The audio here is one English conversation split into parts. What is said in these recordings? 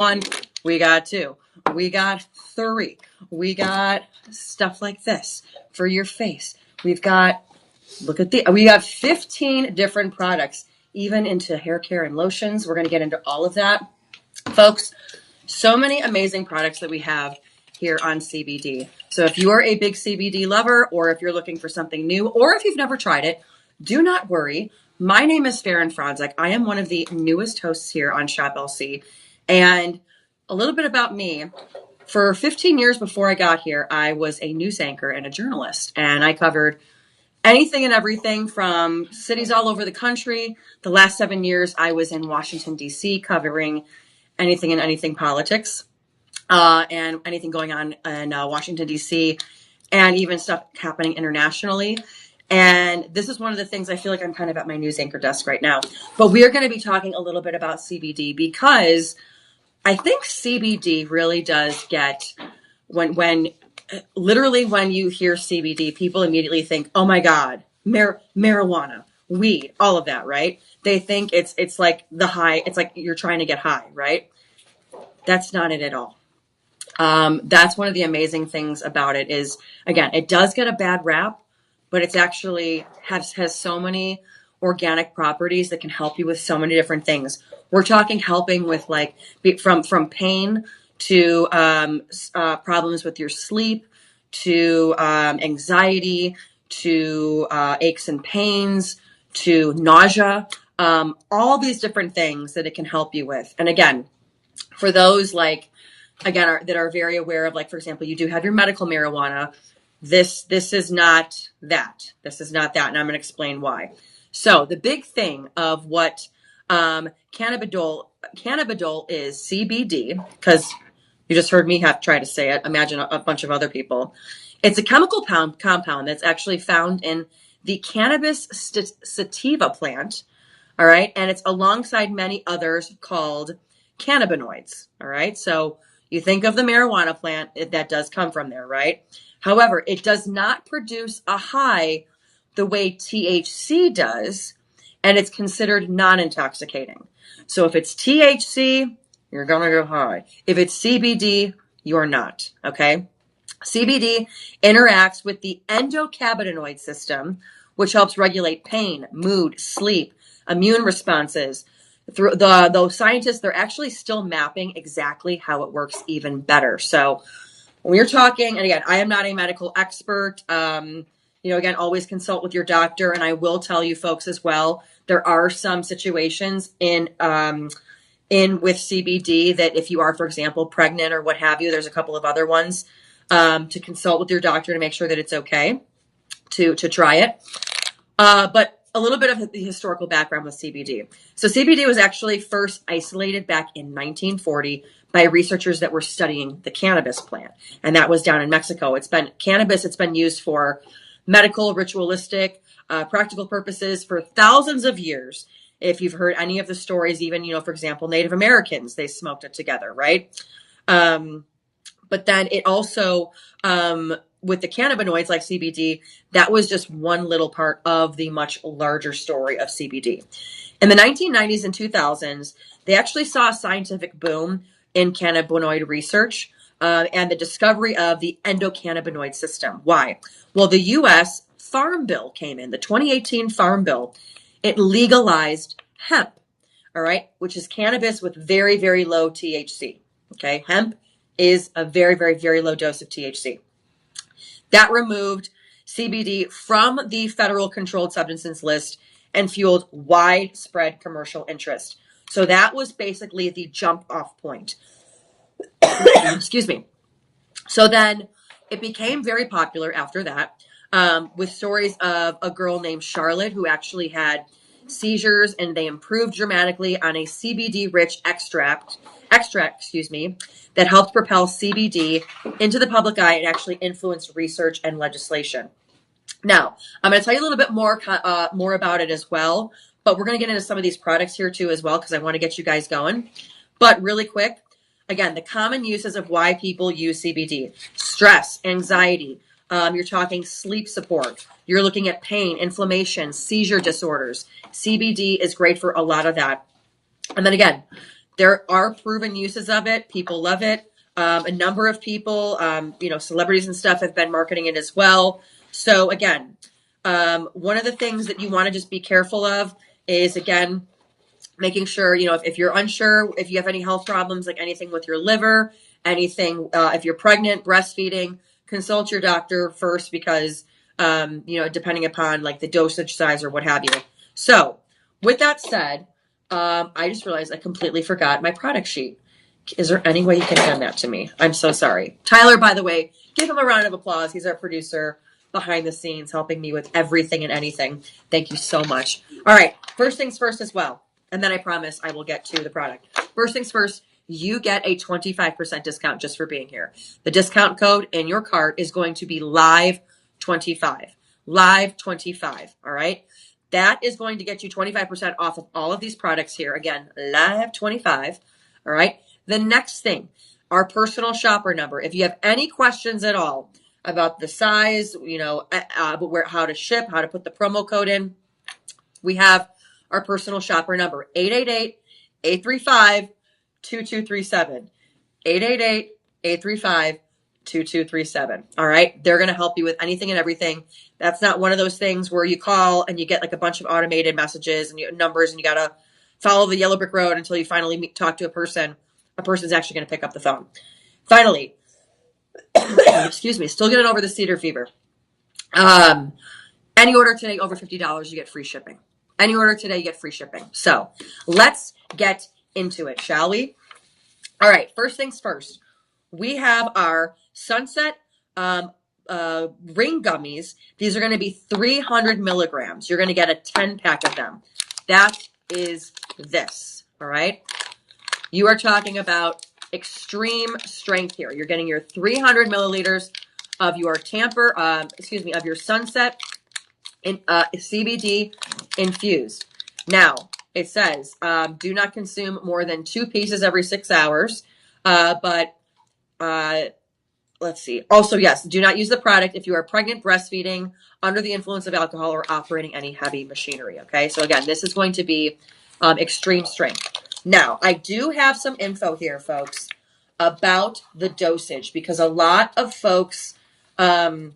1, we got 2, we got 3, we got stuff like this for your face. We've got, we have 15 different products, even into hair care and lotions. We're going to get into all of that. Folks, so many amazing products that we have here on CBD. So if you are a big CBD lover, or if you're looking for something new, or if you've never tried it, do not worry. My name is Faran Fronczak. I am one of the newest hosts here on Shop LC. And a little bit about me. For 15 years before I got here, I was a news anchor and a journalist. And I covered anything and everything from cities all over the country. The last 7 years, I was in Washington, D.C., covering anything and anything politics. And anything going on in Washington, D.C., and even stuff happening internationally. And this is one of the things I feel like I'm kind of at my news anchor desk right now. But we are going to be talking a little bit about CBD, because I think CBD really does get, when literally when you hear CBD, people immediately think, oh my God, marijuana, weed, all of that, right? They think it's like the high, it's like you're trying to get high, right? That's not it at all. That's one of the amazing things about it is, again, it does get a bad rap, but it's actually has so many organic properties that can help you with so many different things. We're talking helping with like from pain to problems with your sleep, to anxiety, to aches and pains, to nausea, all these different things that it can help you with. And again, for those that are very aware of, like, for example, you do have your medical marijuana. This is not that. This is not that. And I'm going to explain why. So the big thing of what cannabidol is, CBD, because you just heard me try to say it. Imagine a bunch of other people. It's a chemical compound that's actually found in the cannabis sativa plant. All right. And it's alongside many others called cannabinoids. All right. So you think of the marijuana plant, that does come from there, right? However, it does not produce a high the way THC does, and it's considered non-intoxicating. So if it's THC, you're going to go high. If it's CBD, you're not, okay? CBD interacts with the endocannabinoid system, which helps regulate pain, mood, sleep, immune responses. Through those scientists, they're actually still mapping exactly how it works even better. So when you're talking, and again, I am not a medical expert, again, always consult with your doctor. And I will tell you folks as well, there are some situations in with CBD that if you are, for example, pregnant or what have you, there's a couple of other ones to consult with your doctor to make sure that it's okay to try it. But a little bit of the historical background with CBD. So CBD was actually first isolated back in 1940 by researchers that were studying the cannabis plant. And that was down in Mexico. It's been used for medical, ritualistic, practical purposes for thousands of years. If you've heard any of the stories, even, for example, Native Americans, they smoked it together, right? But then it also, with the cannabinoids like CBD, that was just one little part of the much larger story of CBD. In the 1990s and 2000s, they actually saw a scientific boom in cannabinoid research and the discovery of the endocannabinoid system. Why? Well, the U.S. Farm Bill came in, the 2018 Farm Bill. It legalized hemp, all right, which is cannabis with very, very low THC. Okay, hemp is a very, very, very low dose of THC. That removed CBD from the federal controlled substances list and fueled widespread commercial interest. So that was basically the jump off point. Excuse me. So then it became very popular after that, with stories of a girl named Charlotte who actually had seizures, and they improved dramatically on a CBD-rich extract, that helped propel CBD into the public eye and actually influenced research and legislation. Now, I'm going to tell you a little bit more about it as well, but we're going to get into some of these products here too as well, because I want to get you guys going. But really quick, again, the common uses of why people use CBD: stress, anxiety. You're talking sleep support. You're looking at pain, inflammation, seizure disorders. CBD is great for a lot of that. And then again, There are proven uses of it. People love it. A number of people, celebrities and stuff have been marketing it as well. So again, one of the things that you want to just be careful of is, again, making sure, if you're unsure, if you have any health problems, like anything with your liver, anything, if you're pregnant, breastfeeding, consult your doctor first because, depending upon like the dosage size or what have you. So with that said, I just realized I completely forgot my product sheet. Is there any way you can hand that to me? I'm so sorry. Tyler, by the way, give him a round of applause. He's our producer behind the scenes, helping me with everything and anything. Thank you so much. All right. First things first as well. And then I promise I will get to the product. First things first, you get a 25% discount just for being here. The discount code in your cart is going to be LIVE25. LIVE25. All right. That is going to get you 25% off of all of these products here. Again, LIVE25. All right. The next thing, our personal shopper number. If you have any questions at all about the size, how to ship, how to put the promo code in, we have our personal shopper number, 888-835-2237. 888-835-2237. All right. They're going to help you with anything and everything. That's not one of those things where you call and you get like a bunch of automated messages and numbers and you got to follow the yellow brick road until you finally talk to a person. A person's actually going to pick up the phone. Finally, excuse me, still getting over the cedar fever. Any order today over $50, you get free shipping. Any order today, you get free shipping. So let's get into it, shall we? All right, first things first. We have our Sunset ring gummies. These are going to be 300 milligrams. You're going to get a 10-pack of them. That is this, all right? You are talking about extreme strength here. You're getting your 300 milliliters of your of your Sunset CBD infused. Now, it says, do not consume more than 2 pieces every 6 hours. Let's see. Also, yes, do not use the product if you are pregnant, breastfeeding, under the influence of alcohol, or operating any heavy machinery. Okay. So again, this is going to be extreme strength. Now, I do have some info here, folks, about the dosage because a lot of folks, a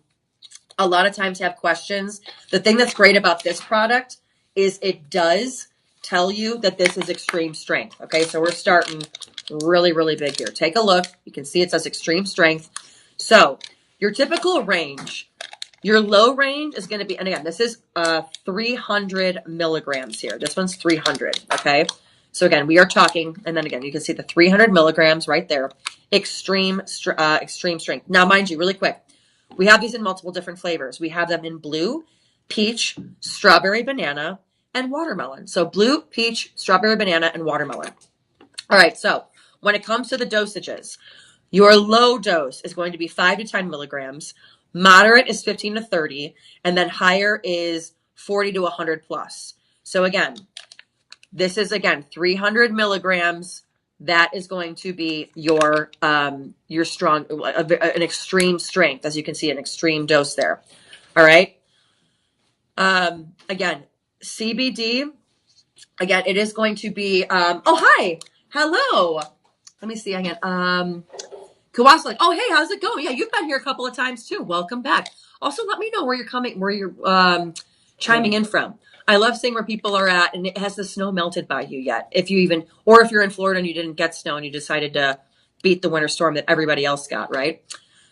lot of times have questions. The thing that's great about this product is it does tell you that this is extreme strength. Okay, so we're starting really, really big here. Take a look. You can see it says extreme strength. So your typical range, your low range is going to be, and again, this is 300 milligrams here. This one's 300, okay? So again, we are talking, and then again, you can see the 300 milligrams right there. Extreme strength. Now, mind you, really quick, we have these in multiple different flavors. We have them in blue, peach, strawberry, banana, and watermelon. So blue, peach, strawberry, banana, and watermelon. All right, so when it comes to the dosages, your low dose is going to be 5 to 10 milligrams. Moderate is 15 to 30, and then higher is 40 to 100 plus. So again, this is, again, 300 milligrams. That is going to be your strong, an extreme strength. As you can see, an extreme dose there. All right. Again, CBD. Again, it is going to be, oh, hi. Hello. Let me see again. Kawasaki. Oh, hey, how's it going? Yeah, you've been here a couple of times too. Welcome back. Also, let me know where you're chiming in from. I love seeing where people are at, and has the snow melted by you yet? If you're in Florida and you didn't get snow and you decided to beat the winter storm that everybody else got, right?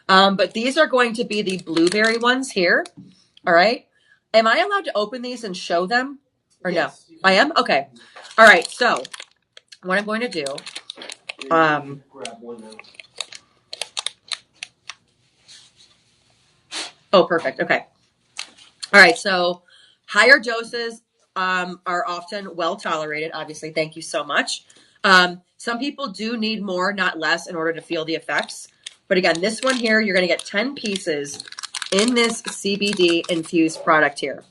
But these are going to be the blueberry ones here. All right. Am I allowed to open these and show them or yes, no? I am? Okay. All right. So what I'm going to do, grab one now. Oh, perfect. Okay. All right. So higher doses are often well tolerated, obviously. Thank you so much. Some people do need more, not less, in order to feel the effects. But again, this one here, you're going to get 10 pieces in this CBD infused product here.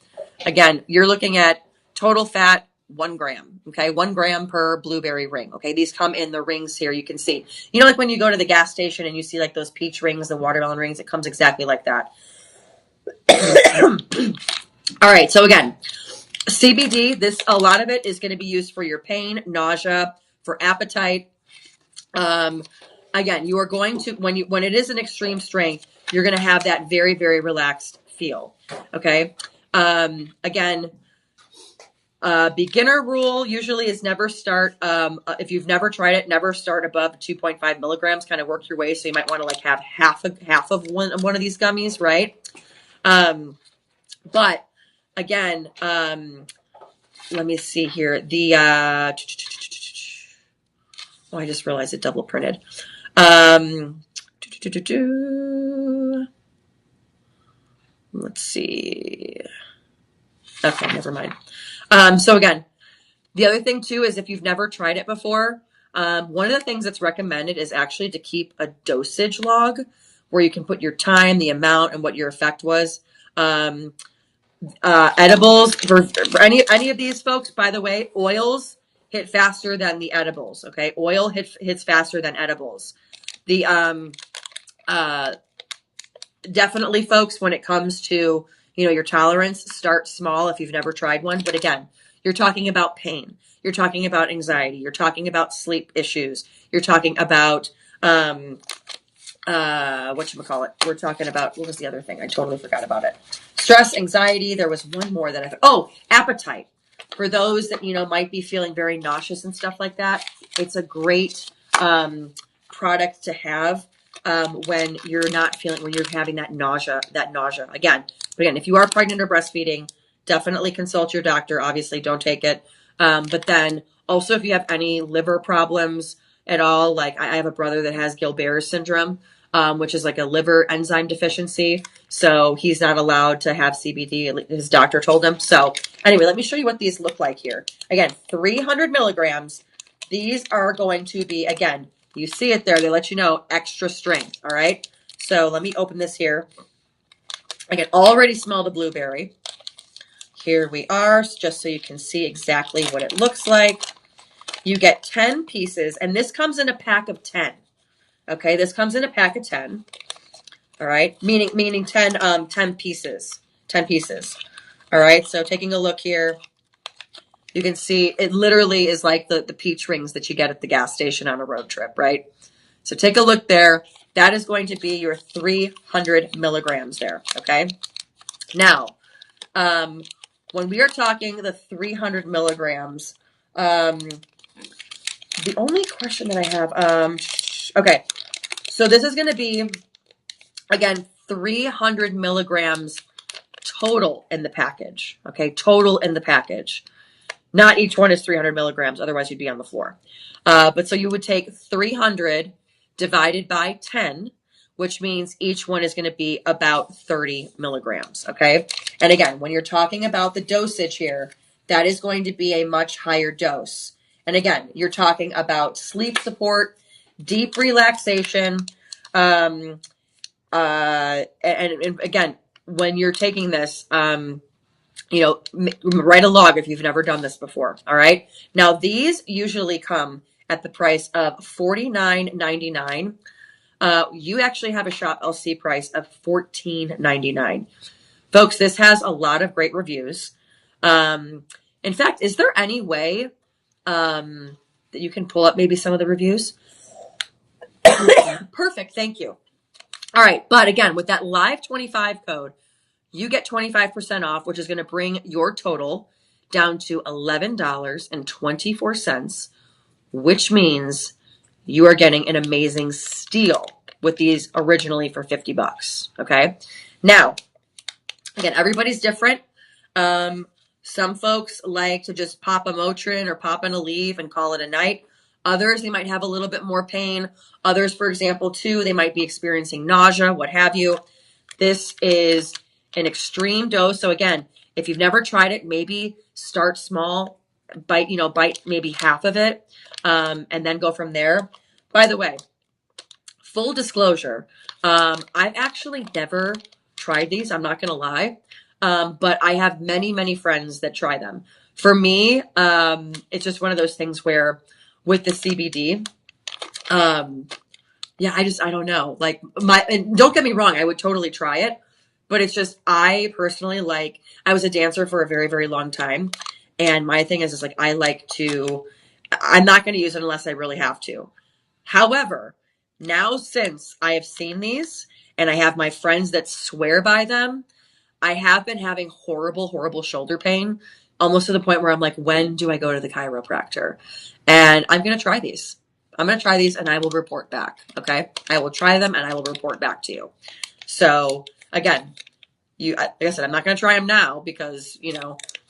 Again, you're looking at total fat, 1 gram. Okay, 1 gram per blueberry ring. Okay, these come in the rings here. You can see, like when you go to the gas station and you see like those peach rings, the watermelon rings, it comes exactly like that. All right, so again, CBD, a lot of it is going to be used for your pain, nausea, for appetite. Again, you are going to, when it is an extreme strength, you're going to have that very, very relaxed feel. Okay. Again, beginner rule usually is never start, if you've never tried it, never start above 2.5 milligrams, kind of work your way. So you might want to like have half of one of these gummies, right? But again, let me see here. The, oh, I just realized it double printed. Let's see. Okay, never mind. So again, the other thing too is if you've never tried it before, one of the things that's recommended is actually to keep a dosage log where you can put your time, the amount, and what your effect was. Edibles for any of these folks, by the way, oils hit faster than the edibles. Okay, oil hits faster than edibles. The definitely, folks, when it comes to, you know, your tolerance, start small if you've never tried one. But again, you're talking about pain. You're talking about anxiety. You're talking about sleep issues. You're talking about, whatchamacallit. We're talking about, what was the other thing? I totally forgot about it. Stress, anxiety. There was one more that appetite. For those that, you know, might be feeling very nauseous and stuff like that, it's a great product to have when you're not feeling, when you're having that nausea. Again, if you are pregnant or breastfeeding, definitely consult your doctor. Obviously, don't take it. But then also, if you have any liver problems at all, like I have a brother that has Gilbert's syndrome, which is like a liver enzyme deficiency. So he's not allowed to have CBD. His doctor told him. So anyway, let me show you what these look like here. Again, 300 milligrams. These are going to be, again, you see it there. They let you know extra strength. All right. So let me open this here. I can already smell the blueberry. Here we are, just so you can see exactly what it looks like. You get 10 pieces, and this comes in a pack of 10. Okay, this comes in a pack of 10. All right, meaning 10 pieces. 10 pieces. All right, so taking a look here, you can see it literally is like the peach rings that you get at the gas station on a road trip, right? So take a look there. That is going to be your 300 milligrams there, okay? Now, when we are talking the 300 milligrams, the only question that I have, okay, so this is going to be, again, 300 milligrams total in the package, okay, total in the package. Not each one is 300 milligrams, otherwise you'd be on the floor. But so you would take 300 divided by 10, which means each one is going to be about 30 milligrams, okay? And again, when you're talking about the dosage here, that is going to be a much higher dose. And again, you're talking about sleep support, deep relaxation, and again, when you're taking this, you know, write a log if you've never done this before, all right? Now, these usually come at the price of $49.99. You actually have a Shop LC price of $14.99. Folks, this has a lot of great reviews. In fact, is there any way that you can pull up maybe some of the reviews? Perfect, thank you. All right, but again, with that live 25 code, you get 25% off, which is going to bring your total down to $11.24, which means you are getting an amazing steal with these originally for $50. Okay. Now, again, everybody's different. Some folks like to just pop a Motrin or pop in a Aleve and call it a night. Others, they might have a little bit more pain. Others, for example, too, they might be experiencing nausea, what have you. This is an extreme dose. So again, if you've never tried it, maybe start small, bite maybe half of it, and then go from there. By the way, full disclosure, I've actually never tried these. I'm not going to lie. But I have many, many friends that try them. For me, it's just one of those things where with the CBD, I don't know. Like and don't get me wrong, I would totally try it, but it's just, I personally I was a dancer for a very, very long time. And my thing is like, I like to I'm not going to use it unless I really have to. However, now since I have seen these and I have my friends that swear by them, I have been having horrible, horrible shoulder pain, almost to the point where I'm like, when do I go to the chiropractor? And I'm going to try these. I'm going to try these and I will report back. Okay. I will try them and I will report back to you. So again, like I said, I'm not going to try them now because,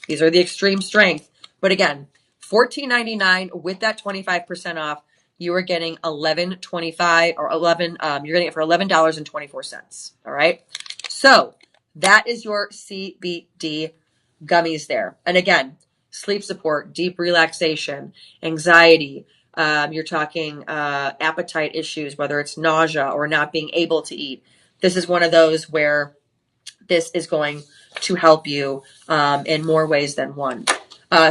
these are the extreme strength. But again, $14.99 with that 25% off, you are getting $11.25 or 11. You're getting it for $11.24. All right. So that is your CBD gummies there. And again, sleep support, deep relaxation, anxiety. You're talking appetite issues, whether it's nausea or not being able to eat. This is one of those where this is going to help you in more ways than one.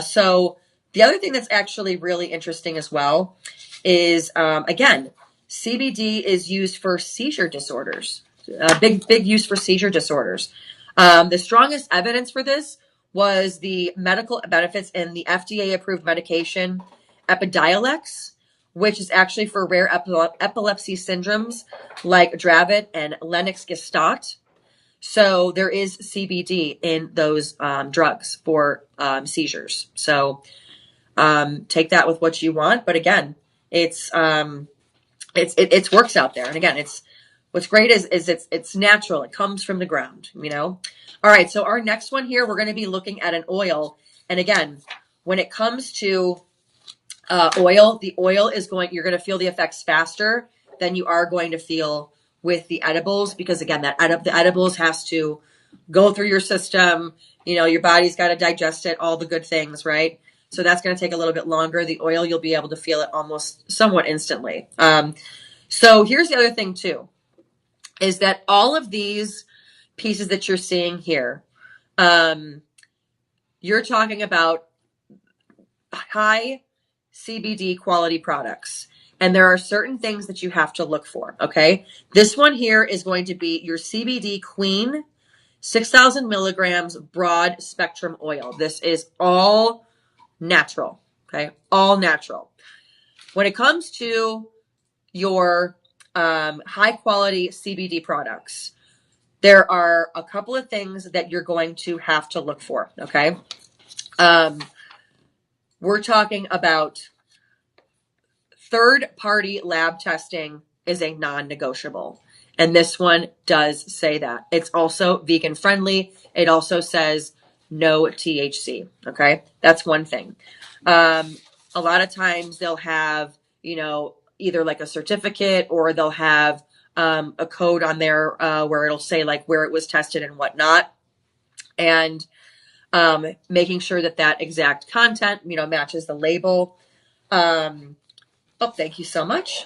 So the other thing that's actually really interesting as well is, again, CBD is used for seizure disorders. Big use for seizure disorders. The strongest evidence for this was the medical benefits in the FDA-approved medication Epidiolex, which is actually for rare epilepsy syndromes like Dravet and Lennox-Gastaut. So there is CBD in those drugs for seizures. So take that with what you want. But again, it works out there. And again, what's great is it's natural. It comes from the ground, All right. So our next one here, we're going to be looking at an oil. And again, when it comes to oil, the oil is you're going to feel the effects faster than you are going to feel with the edibles, because again, the edibles has to go through your system. Your body's got to digest it, all the good things, right? So that's going to take a little bit longer. The oil, you'll be able to feel it almost somewhat instantly. So here's the other thing too, is that all of these pieces that you're seeing here, you're talking about high CBD quality products. And there are certain things that you have to look for, okay? This one here is going to be your CBD Queen 6,000 milligrams broad spectrum oil. This is all natural, okay? All natural. When it comes to your high quality CBD products, there are a couple of things that you're going to have to look for, okay? We're talking about third-party lab testing is a non-negotiable. And this one does say that. It's also vegan friendly. It also says no THC. Okay. That's one thing. A lot of times they'll have, either like a certificate or they'll have a code on there where it'll say like where it was tested and whatnot. And making sure that exact content, matches the label. Thank you so much.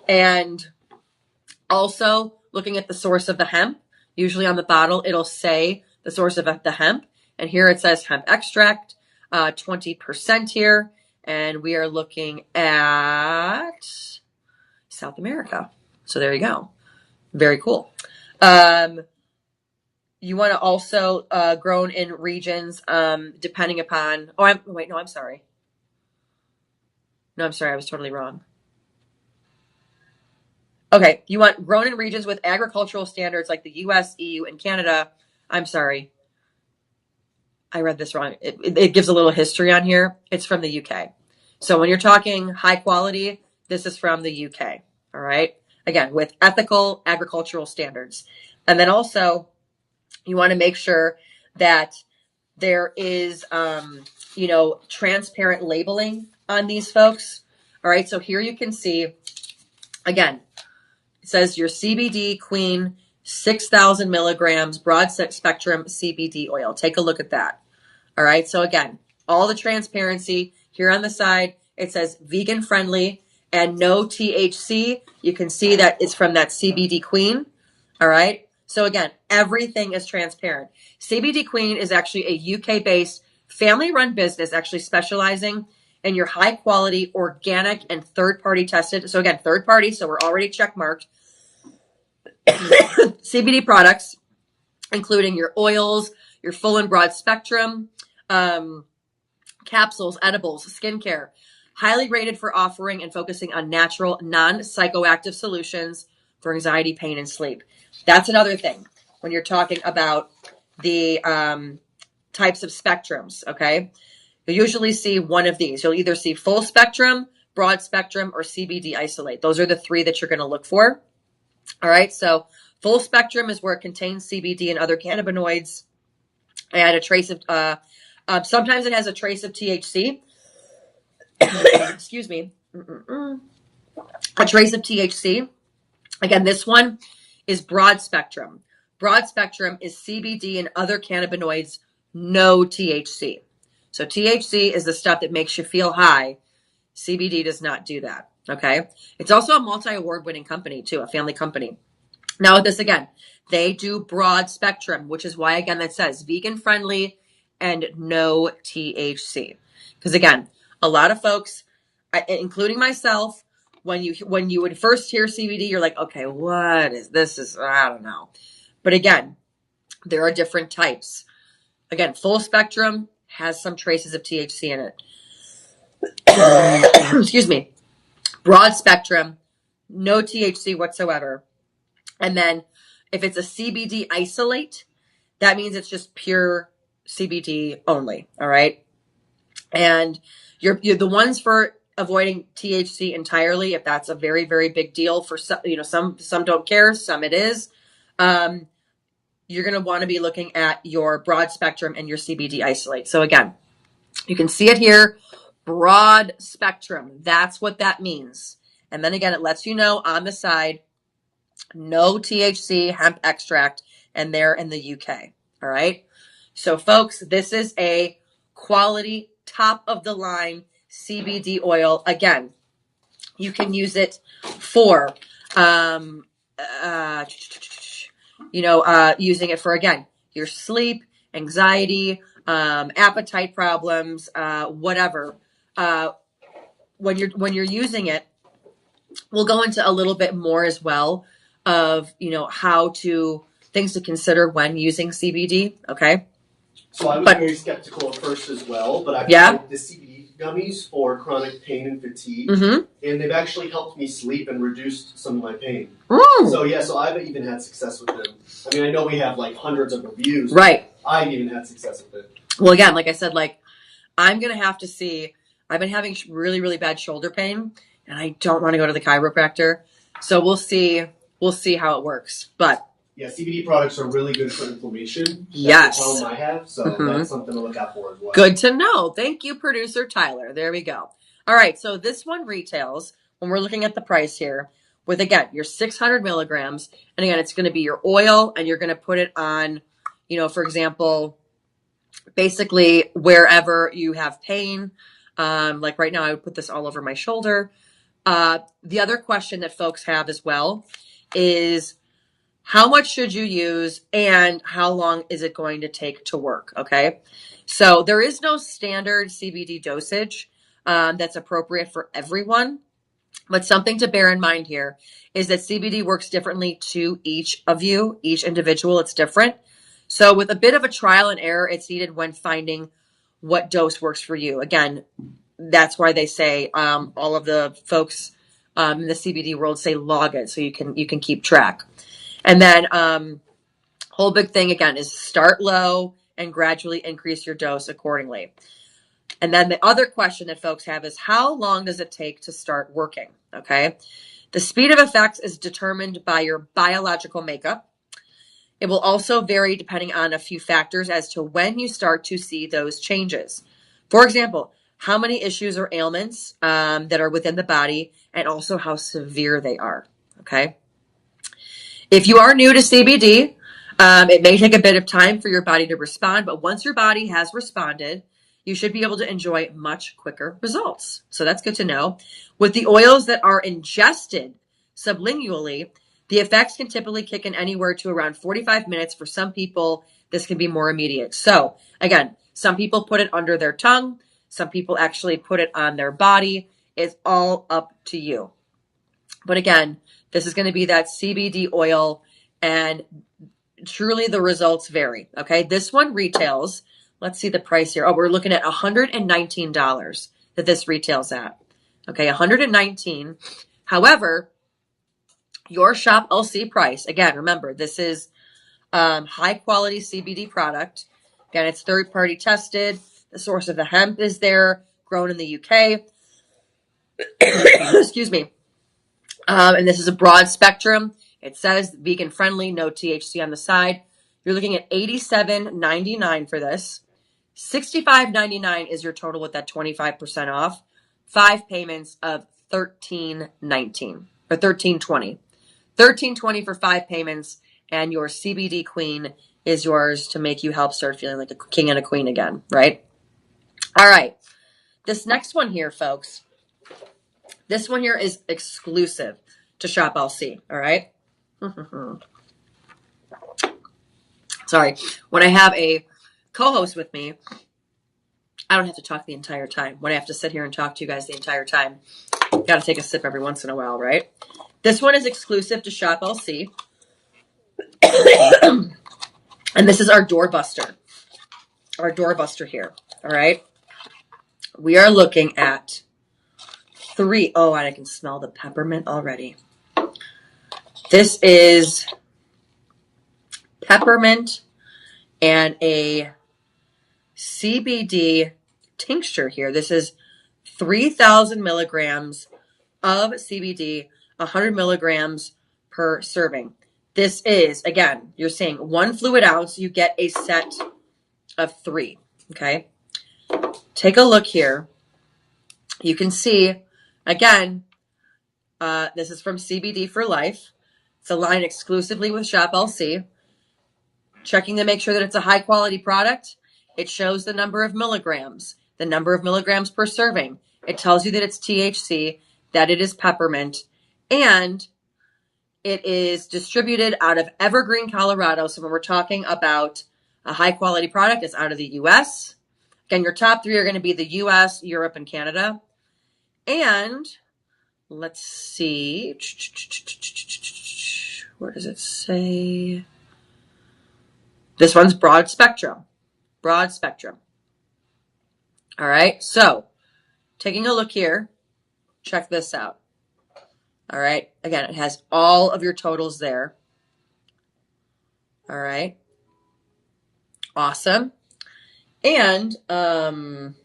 And also looking at the source of the hemp. Usually on the bottle, it'll say the source of the hemp. And here it says hemp extract, 20% here. And we are looking at South America. So there you go. Very cool. You want to also grown in regions depending upon, I'm sorry. No, I'm sorry. I was totally wrong. Okay. You want grown in regions with agricultural standards like the US, EU, and Canada. I'm sorry. I read this wrong. It gives a little history on here. It's from the UK. So when you're talking high quality, this is from the UK. All right. Again, with ethical agricultural standards. And then also you want to make sure that there is, transparent labeling on these folks. All right. So here you can see, again, it says your CBD Queen 6,000 milligrams broad spectrum CBD oil. Take a look at that. All right. So again, all the transparency here on the side, it says vegan friendly and no THC. You can see that it's from that CBD Queen. All right. So again, everything is transparent. CBD Queen is actually a UK based family run business, actually specializing in your high quality, organic, and third party tested. So again, third party. So we're already check marked. CBD products, including your oils, your full and broad spectrum, capsules, edibles, skincare, highly rated for offering and focusing on natural, non-psychoactive solutions for anxiety, pain, and sleep. That's another thing when you're talking about the types of spectrums, okay? You'll usually see one of these. You'll either see full spectrum, broad spectrum, or CBD isolate. Those are the three that you're going to look for. All right, so full spectrum is where it contains CBD and other cannabinoids and a trace of, sometimes it has a trace of THC. Excuse me. A trace of THC. Again, this one is broad spectrum. Broad spectrum is CBD and other cannabinoids, no THC. So THC is the stuff that makes you feel high. CBD does not do that. Okay. It's also a multi-award winning company too, a family company. Now with this again, they do broad spectrum, which is why again that says vegan friendly and no THC. Because again, a lot of folks, including myself, when you would first hear CBD, you're like, okay, what is this? I don't know. But again, there are different types. Again, full spectrum has some traces of THC in it. Excuse me. Broad spectrum, no THC whatsoever. And then if it's a CBD isolate, that means it's just pure CBD only. All right. And you're the ones for avoiding THC entirely, if that's a very, very big deal for some, some don't care, some it is. You're going to want to be looking at your broad spectrum and your CBD isolate. So again, you can see it here, broad spectrum. That's what that means. And then again, it lets you know on the side, no THC hemp extract, and they're in the UK. All right. So folks, this is a quality, top of the line CBD oil. Again, you can use it for, using it for, again, your sleep, anxiety, appetite problems, whatever. When you're using it, we'll go into a little bit more as well of, things to consider when using CBD. Okay. So I was very skeptical at first as well, but I've tried the CBD gummies for chronic pain and fatigue, and they've actually helped me sleep and reduced some of my pain. So I've even had success with them. I mean, I know we have like hundreds of reviews. Right. I've even had success with it. Well, again, like I said, I'm going to have to see, I've been having really, really bad shoulder pain, and I don't want to go to the chiropractor. So we'll see how it works. But yeah, CBD products are really good for inflammation. Yes. That's the problem I have, so that's something to look out for as well. Good to know. Thank you, producer Tyler. There we go. All right, so this one retails, when we're looking at the price here, with, again, your 600 milligrams. And again, it's going to be your oil, and you're going to put it on, for example, basically wherever you have pain. Like right now, I would put this all over my shoulder. The other question that folks have as well is, how much should you use and how long is it going to take to work? Okay. So there is no standard CBD dosage that's appropriate for everyone. But something to bear in mind here is that CBD works differently to each of you, each individual. It's different. So with a bit of a trial and error, it's needed when finding what dose works for you. Again, that's why they say all of the folks in the CBD world say log it so you can keep track. And then whole big thing, again, is start low and gradually increase your dose accordingly. And then the other question that folks have is, how long does it take to start working? Okay. The speed of effects is determined by your biological makeup. It will also vary depending on a few factors as to when you start to see those changes. For example, how many issues or ailments that are within the body, and also how severe they are. Okay. If you are new to CBD, it may take a bit of time for your body to respond, but once your body has responded, you should be able to enjoy much quicker results. So that's good to know. With the oils that are ingested sublingually, the effects can typically kick in anywhere to around 45 minutes. For some people, this can be more immediate. So again, some people put it under their tongue. Some people actually put it on their body. It's all up to you. But again, this is going to be that CBD oil, and truly the results vary. Okay. This one retails let's see the price here. Oh, we're looking at $119 that this retails at. Okay, $119. However, your Shop LC price, again, remember, this is high quality CBD product. Again, it's third party tested. The source of the hemp is there, grown in the UK. Excuse me. And this is a broad spectrum. It says vegan friendly, no THC on the side. You're looking at $87.99 for this. $65.99 is your total with that 25% off. 5 payments of $13.19 or $13.20. $13.20 for 5 payments, and your CBD queen is yours to make you help start feeling like a king and a queen again, right? All right. This next one here, folks. This one here is exclusive to Shop LC, all right? Sorry. When I have a co-host with me, I don't have to talk the entire time. When I have to sit here and talk to you guys the entire time, got to take a sip every once in a while, right? This one is exclusive to Shop LC. And this is our doorbuster. Our doorbuster here, all right? We are looking at 3. Oh, and I can smell the peppermint already. This is peppermint and a CBD tincture here. This is 3,000 milligrams of CBD, 100 milligrams per serving. This is, again, you're saying 1 fluid ounce, you get a set of 3, okay? Take a look here. You can see, again, this is from CBD for Life. It's a line exclusively with Shop LC. Checking to make sure that it's a high quality product. It shows the number of milligrams per serving. It tells you that it's THC, that it is peppermint, and it is distributed out of Evergreen, Colorado. So when we're talking about a high quality product, it's out of the US. Again, your top 3 are going to be the US, Europe, and Canada. And let's see. Where does it say? This one's broad spectrum. Broad spectrum. All right. So taking a look here, check this out. All right. Again, it has all of your totals there. All right. Awesome. And I've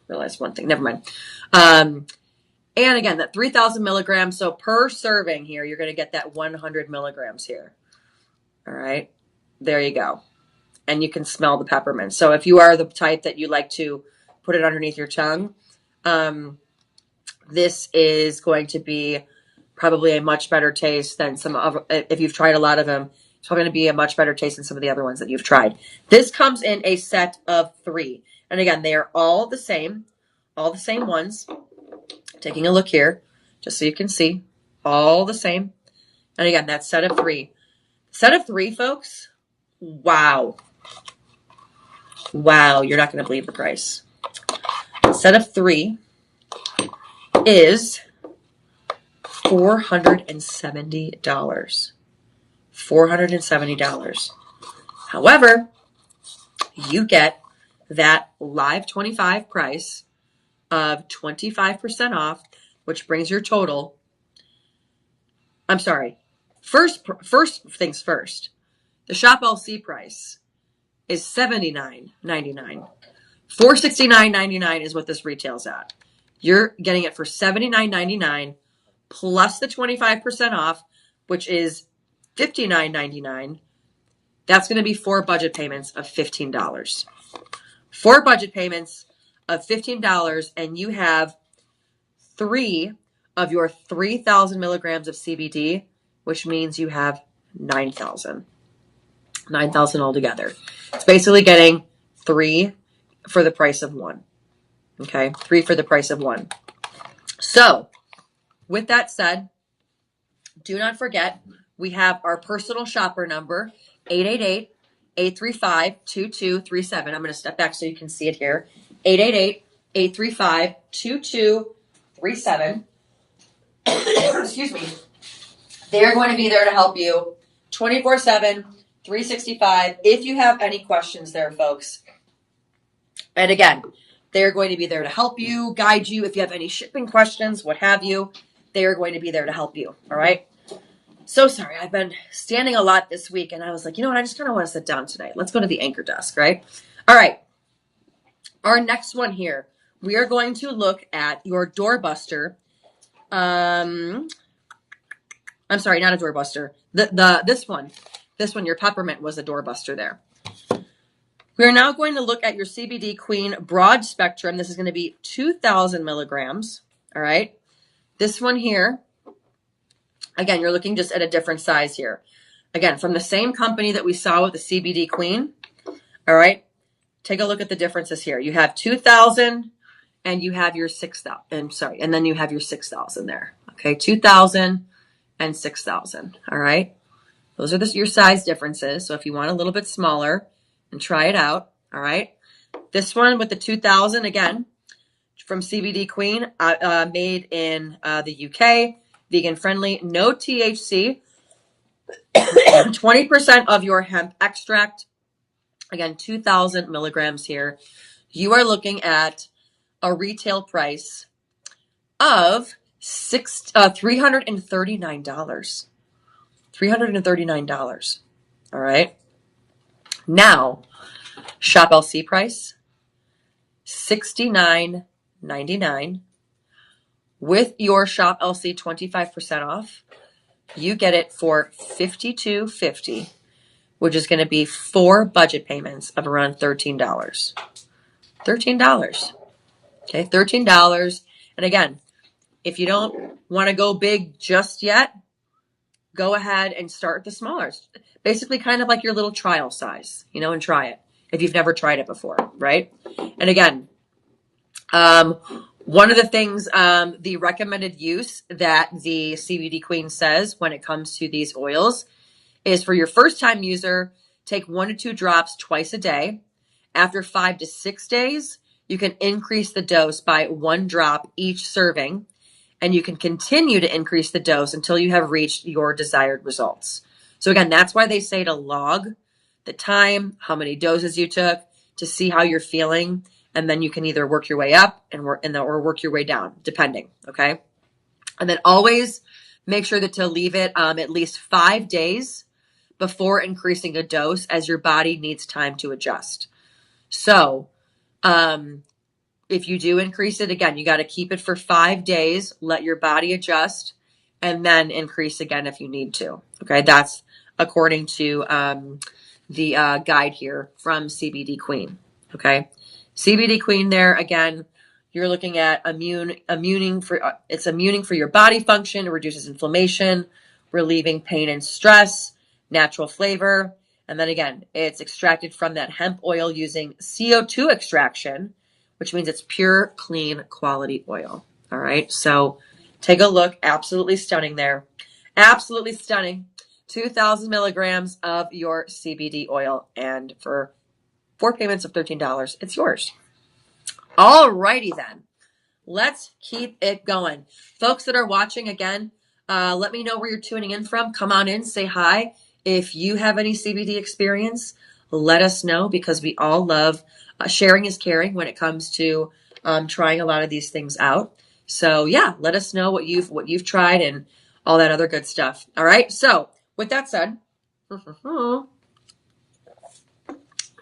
realized one thing. Never mind. And again, that 3,000 milligrams. So per serving here, you're going to get that 100 milligrams here. All right. There you go. And you can smell the peppermint. So if you are the type that you like to put it underneath your tongue, this is going to be probably a much better taste than some of, if you've tried a lot of them, it's probably going to be a much better taste than some of the other ones that you've tried. This comes in a set of 3. And again, they are all the same ones. Taking a look here, just so you can see, all the same. And again, that's set of 3. Set of 3, folks. Wow. Wow, you're not going to believe the price. Set of 3 is $470. $470. However, you get that live 25 price of 25% off, which brings your total. I'm sorry. First things first. The Shop LC price is $79.99. $469.99 is what this retails at. You're getting it for $79.99 plus the 25% off, which is $59.99. That's going to be 4 budget payments of $15. 4 budget payments of $15, and you have 3 of your 3,000 milligrams of CBD, which means you have 9,000. 9,000 altogether. It's basically getting 3 for the price of 1. Okay, 3 for the price of 1. So, with that said, do not forget, we have our personal shopper number, 888-835-2237. I'm going to step back so you can see it here. 888-835-2237. Excuse me. They're going to be there to help you 24/7, $365. If you have any questions there, folks, and again, they're going to be there to help you, guide you. If you have any shipping questions, what have you, they are going to be there to help you. All right. So sorry. I've been standing a lot this week, and I was like, you know what? I just kind of want to sit down tonight. Let's go to the anchor desk, right? All right. Our next one here, we are going to look at your doorbuster. I'm sorry, not a doorbuster. This one, your peppermint was a doorbuster there. We are now going to look at your CBD Queen broad spectrum. This is going to be 2,000 milligrams. All right. This one here, again, you're looking just at a different size here. Again, from the same company that we saw with the CBD Queen. All right. Take a look at the differences here. You have 2,000 and you have your 6,000. And then you have your 6,000 there. Okay. 2,000 and 6,000. All right. Those are your size differences. So if you want a little bit smaller, and try it out. All right. This one with the 2,000, again, from CBD Queen, made in the UK, vegan friendly, no THC, 20% of your hemp extract. Again, 2,000 milligrams here. You are looking at a retail price of $339. $339. All right. Now, Shop LC price, $69.99. With your Shop LC 25% off, you get it for $52.50, which is going to be 4 budget payments of around $13. $13. Okay, $13. And again, if you don't want to go big just yet, go ahead and start the smaller. Basically kind of like your little trial size, and try it if you've never tried it before, right? And again, one of the things, the recommended use that the CBD Queen says when it comes to these oils is for your first time user, take 1 to 2 drops twice a day. After 5 to 6 days, you can increase the dose by 1 drop each serving. And you can continue to increase the dose until you have reached your desired results. So again, that's why they say to log the time, how many doses you took, to see how you're feeling. And then you can either work your way up or work your way down, depending. Okay. And then always make sure to leave it at least 5 days before increasing a dose, as your body needs time to adjust. So, if you do increase it, again, you got to keep it for 5 days, let your body adjust, and then increase again if you need to. Okay, that's according to the guide here from CBD Queen. Okay, CBD Queen there, again, you're looking at immuning for your body function. It reduces inflammation, relieving pain and stress, natural flavor. And then again, it's extracted from that hemp oil using CO2 extraction, which means it's pure, clean, quality oil. All right. So take a look. Absolutely stunning there. Absolutely stunning. 2,000 milligrams of your CBD oil. And for 4 payments of $13, it's yours. All righty then. Let's keep it going. Folks that are watching, again, let me know where you're tuning in from. Come on in, say hi. If you have any CBD experience, let us know, because we all love sharing is caring when it comes to trying a lot of these things out. So yeah, let us know what you've tried and all that other good stuff. All right. So with that said,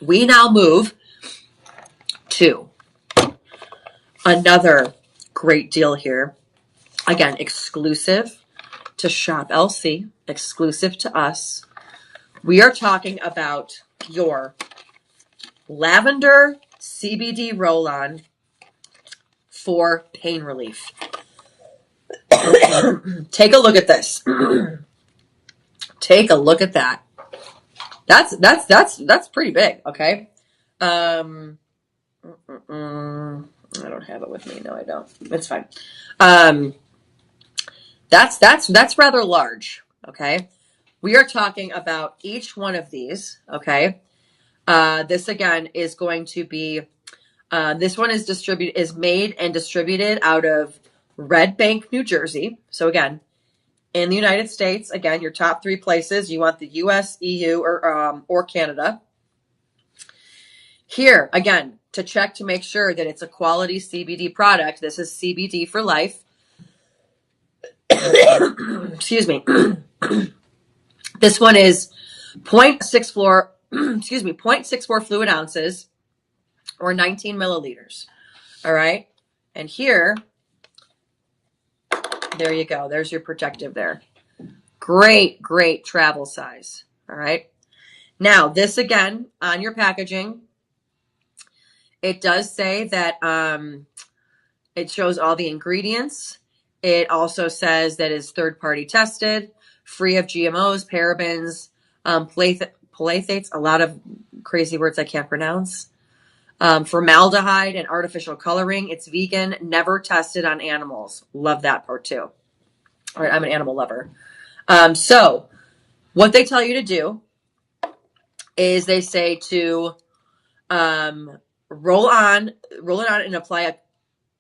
we now move to another great deal here. Again, exclusive to Shop LC, exclusive to us. We are talking about your lavender CBD roll-on for pain relief. Take a look at this. Take a look at that. That's pretty big. Okay. I don't have it with me. No, I don't. It's fine. That's rather large. Okay. We are talking about each one of these. Okay. This again is going to be, this one is made and distributed out of Red Bank, New Jersey. So again, in the United States. Again, your top 3 places. You want the US, EU, or Canada. Here, again, to check to make sure that it's a quality CBD product. This is CBD for life. Excuse me. This one is 0.64 fluid ounces or 19 milliliters. All right. And here, there you go. There's your protective there. Great, great travel size. All right. Now, this again, on your packaging, it does say that it shows all the ingredients. It also says that it's third-party tested, free of GMOs, parabens, phthalates, a lot of crazy words I can't pronounce, formaldehyde and artificial coloring. It's vegan, never tested on animals. Love that part too. All right, I'm an animal lover. So what they tell you to do is they say to roll on and apply.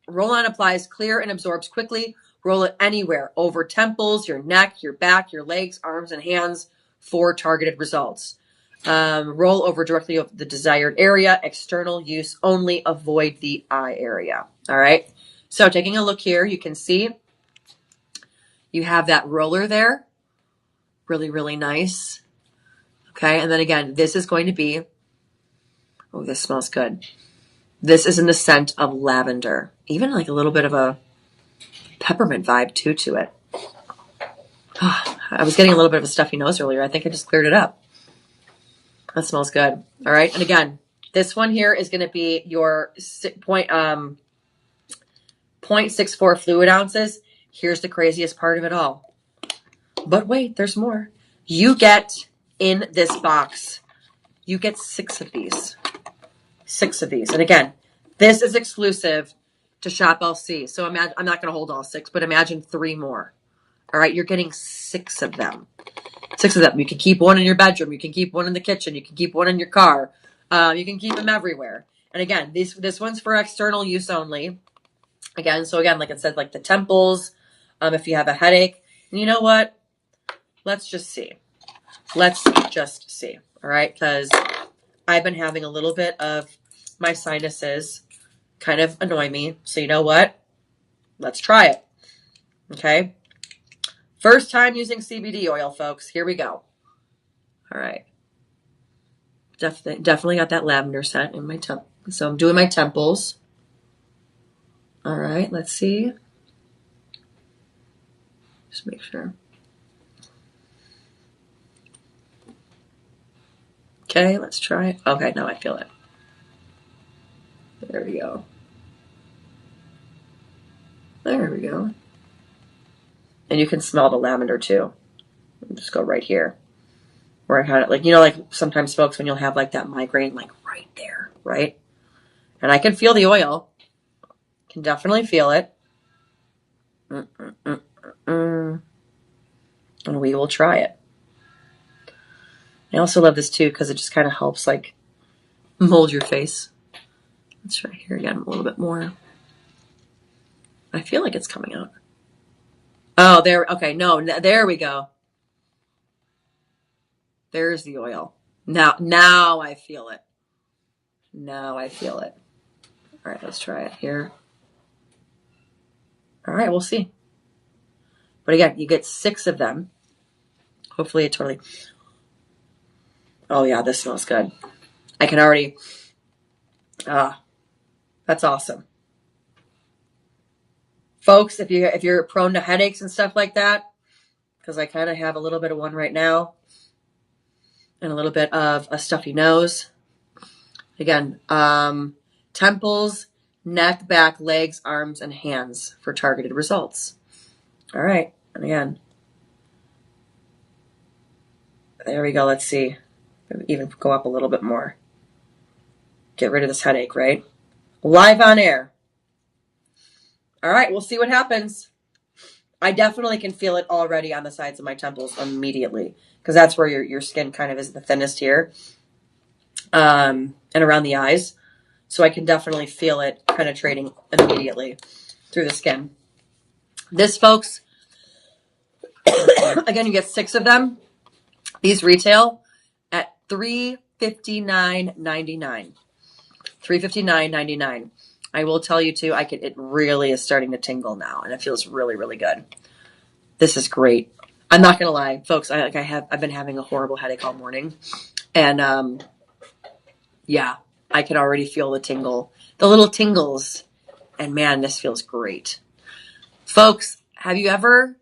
Roll on applies clear and absorbs quickly. Roll it anywhere, over temples, your neck, your back, your legs, arms, and hands for targeted results. Roll over directly over the desired area. External use only. Avoid the eye area. All right. So taking a look here, you can see you have that roller there. Really, really nice. Okay. And then again, this is going to be, oh, this smells good. This is in the scent of lavender. Even like a little bit of a peppermint vibe too to it. Oh, I was getting a little bit of a stuffy nose earlier. I think I just cleared it up. That smells good. All right. And again, this one here is going to be your 0.64 fluid ounces. Here's the craziest part of it all. But wait, there's more. You get in this box, you get 6 of these. 6 of these. And again, this is exclusive to Shop LC. So imagine, I'm not going to hold all 6, but imagine 3 more. All right. You're getting 6 of them. 6 of them. You can keep one in your bedroom. You can keep one in the kitchen. You can keep one in your car. You can keep them everywhere. And again, this one's for external use only. Again, so again, like it said, like the temples, if you have a headache. And you know what? Let's just see. Let's just see. All right. Because I've been having a little bit of my sinuses kind of annoy me. So you know what? Let's try it. Okay. First time using CBD oil, folks. Here we go. All right. Definitely got that lavender scent in my temp. So I'm doing my temples. All right. Let's see. Just make sure. Okay. Let's try it. Okay. Now I feel it. There we go. There we go. And you can smell the lavender too. Just go right here. Where I had it, like, you know, like sometimes folks, when you'll have like that migraine, like right there, right? And I can feel the oil. Can definitely feel it. And we will try it. I also love this too because it just kind of helps like mold your face. Let's try here again a little bit more. I feel like it's coming out. Oh, there. Okay, no, there we go. There's the oil. Now I feel it. Now I feel it. All right, let's try it here. All right, we'll see. But again, you get 6 of them. Hopefully it totally... Oh yeah, this smells good. I can already... that's awesome. Folks, if you're prone to headaches and stuff like that, because I kind of have a little bit of one right now, and a little bit of a stuffy nose. Again, temples, neck, back, legs, arms, and hands for targeted results. All right, and again, there we go. Let's see, even go up a little bit more. Get rid of this headache, right? Live on air. All right, we'll see what happens. I definitely can feel it already on the sides of my temples immediately because that's where your skin kind of is the thinnest here and around the eyes. So I can definitely feel it penetrating immediately through the skin. This, folks, Again, you get 6 of them. These retail at $359.99. $359.99. I will tell you too, it really is starting to tingle now, and it feels really, really good. This is great. I'm not gonna lie, folks. I've been having a horrible headache all morning, and yeah, I can already feel the little tingles, and man, this feels great. Folks, have you ever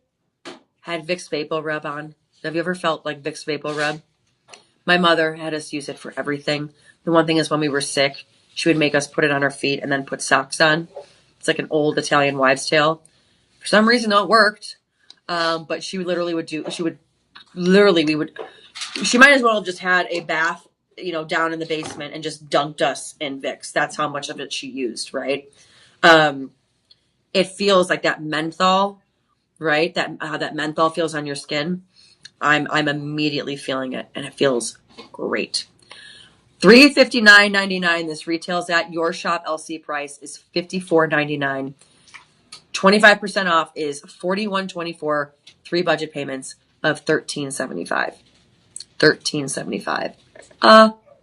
had Vicks Vapor Rub on? Have you ever felt like Vicks Vapor Rub? My mother had us use it for everything. The one thing is when we were sick, she would make us put it on our feet and then put socks on. It's like an old Italian wives' tale. For some reason, it worked. But she might as well have just had a bath, down in the basement and just dunked us in Vicks. That's how much of it she used, right? It feels like that menthol, right? How that menthol feels on your skin. I'm immediately feeling it, and it feels great. $359.99. This retails at your shop. LC price is $54.99. 25% off is $41.24. 3 budget payments of $13.75. $13.75.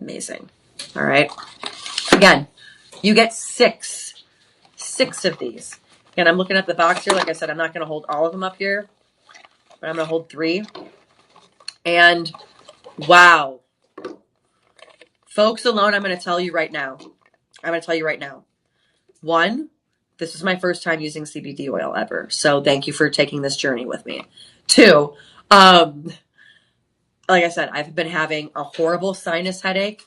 Amazing. All right. Again, you get 6 of these. And I'm looking at the box here. Like I said, I'm not going to hold all of them up here, but I'm going to hold 3. And wow. Folks alone, I'm going to tell you right now. 1, this is my first time using CBD oil ever. So thank you for taking this journey with me. 2, like I said, I've been having a horrible sinus headache,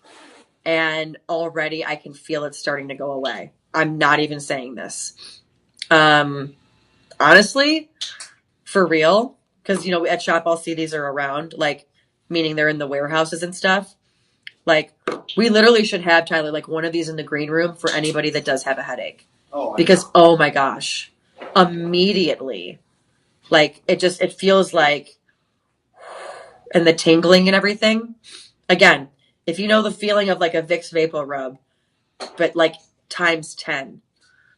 and already I can feel it starting to go away. I'm not even saying this. Honestly, for real, because, at shop, I'll see these are around, like, meaning they're in the warehouses and stuff. Like, we literally should have, Tyler, like one of these in the green room for anybody that does have a headache. Because, oh my gosh, immediately, like, it feels like, and the tingling and everything. Again, if you know the feeling of like a Vicks Vapor Rub, but like times 10.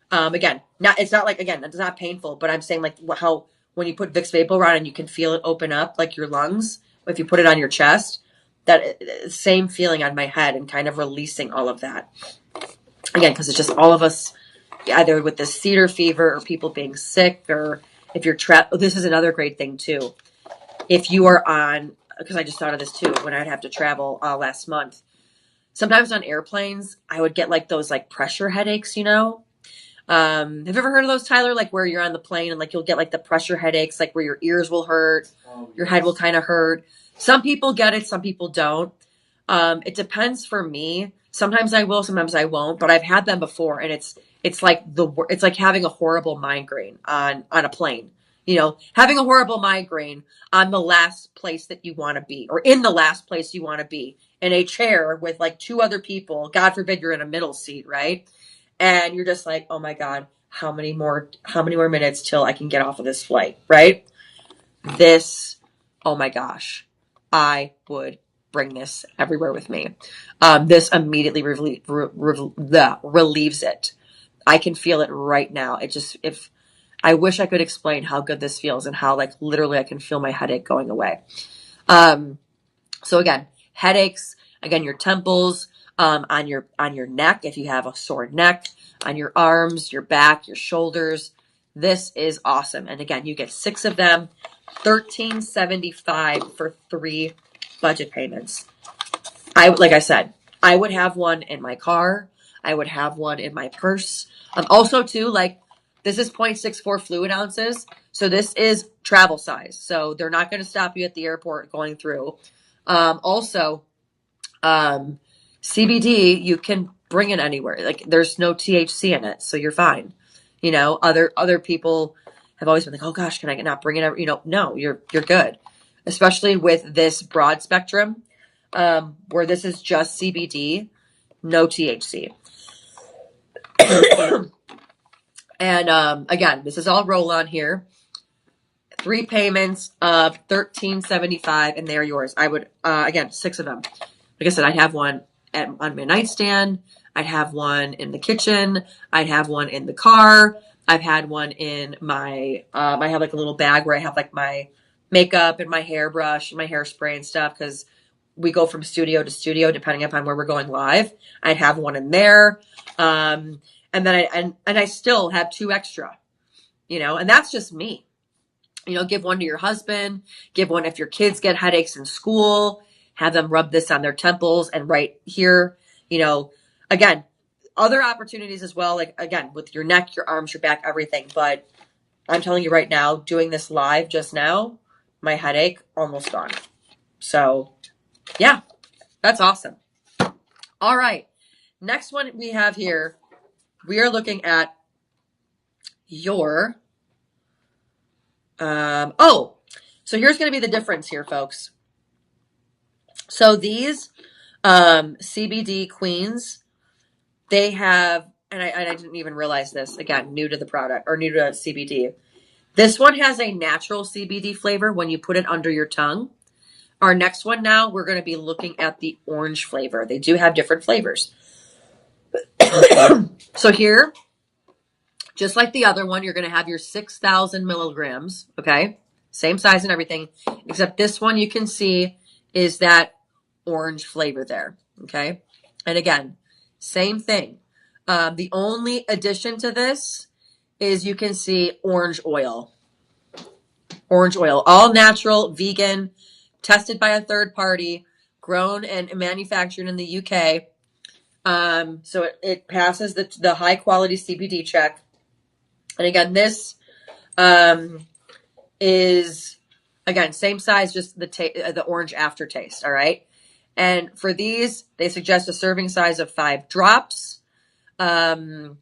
Again, it's not painful, but I'm saying like how when you put Vicks Vapor on and you can feel it open up like your lungs, if you put it on your chest, that same feeling on my head and kind of releasing all of that. Again, because it's just all of us, either with this cedar fever or people being sick, or if you're trapped. This is another great thing too. If you are on, because I just thought of this too, when I'd have to travel last month, sometimes on airplanes, I would get like those like pressure headaches, Have you ever heard of those, Tyler? Like where you're on the plane and like you'll get like the pressure headaches, like where your ears will hurt, your head will kind of hurt. Some people get it, some people don't. It depends for me. Sometimes I will, sometimes I won't, but I've had them before, and it's like having a horrible migraine on a plane. Having a horrible migraine on the last place that you want to be, or in the last place you want to be, in a chair with like 2 other people. God forbid you're in a middle seat, right? And you're just like, oh my God, how many more minutes till I can get off of this flight, right? Oh my gosh, I would bring this everywhere with me. This immediately relieves it. I can feel it right now. I wish I could explain how good this feels and how like literally I can feel my headache going away. So again, headaches, your temples, on your neck, if you have a sore neck, on your arms, your back, your shoulders. This is awesome. And again, you get 6 of them, $13.75 for 3 budget payments. Like I said, I would have one in my car. I would have one in my purse. Also too, like, this is 0.64 fluid ounces. So this is travel size. So they're not going to stop you at the airport going through. CBD, you can bring it anywhere. Like, there's no THC in it, so you're fine. Other people have always been like, oh gosh, can I not bring it? No, you're good. Especially with this broad spectrum, where this is just CBD, no THC. And again, this is all roll on here. 3 payments of $13.75, and they're yours. I would, again, 6 of them. Like I said, I'd have one on my nightstand. I'd have one in the kitchen. I'd have one in the car. I've had one in my, I have like a little bag where I have like my makeup and my hairbrush and my hairspray and stuff, because we go from studio to studio depending upon where we're going live. I'd have one in there. And then I still have 2 extra, and that's just me. Give one to your husband, give one if your kids get headaches in school, have them rub this on their temples and right here, again, other opportunities as well. Like, again, with your neck, your arms, your back, everything. But I'm telling you right now, doing this live just now, my headache almost gone. So yeah, that's awesome. All right. Next one we have here, we are looking at your, so here's going to be the difference here, folks. So these CBD queens, they have, and I didn't even realize this, again, new to the product or new to CBD. This one has a natural CBD flavor when you put it under your tongue. Our next one now, we're going to be looking at the orange flavor. They do have different flavors. So here, just like the other one, you're going to have your 6,000 milligrams, okay? Same size and everything, except this one you can see is that orange flavor there, okay? And again, same thing. The only addition to this is you can see orange oil. Orange oil, all natural, vegan, tested by a third party, grown and manufactured in the UK. So it passes the high quality CBD check. And again, this is, again, same size, just the orange aftertaste, all right? And for these, they suggest a serving size of 5 drops. And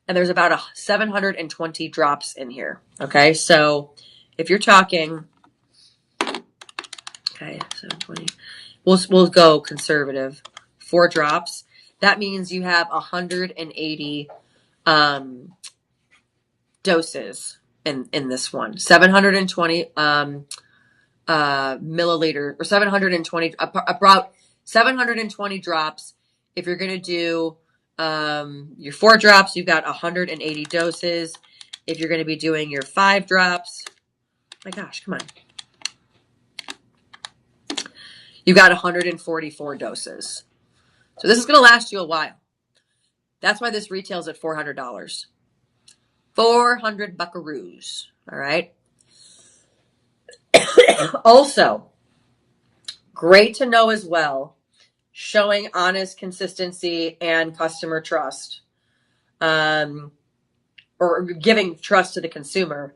there's about 720 drops in here, okay? So if you're talking, okay, 720, we'll go conservative, 4 drops. That means you have 180 doses in this one. 720 milliliter, or 720, about 720 drops. If you're going to do your 4 drops, you've got 180 doses. If you're going to be doing your 5 drops, my gosh, come on. You got 144 doses. So this is going to last you a while. That's why this retails at $400. 400 buckaroos. All right. Also, great to know as well, showing honest consistency and customer trust, or giving trust to the consumer.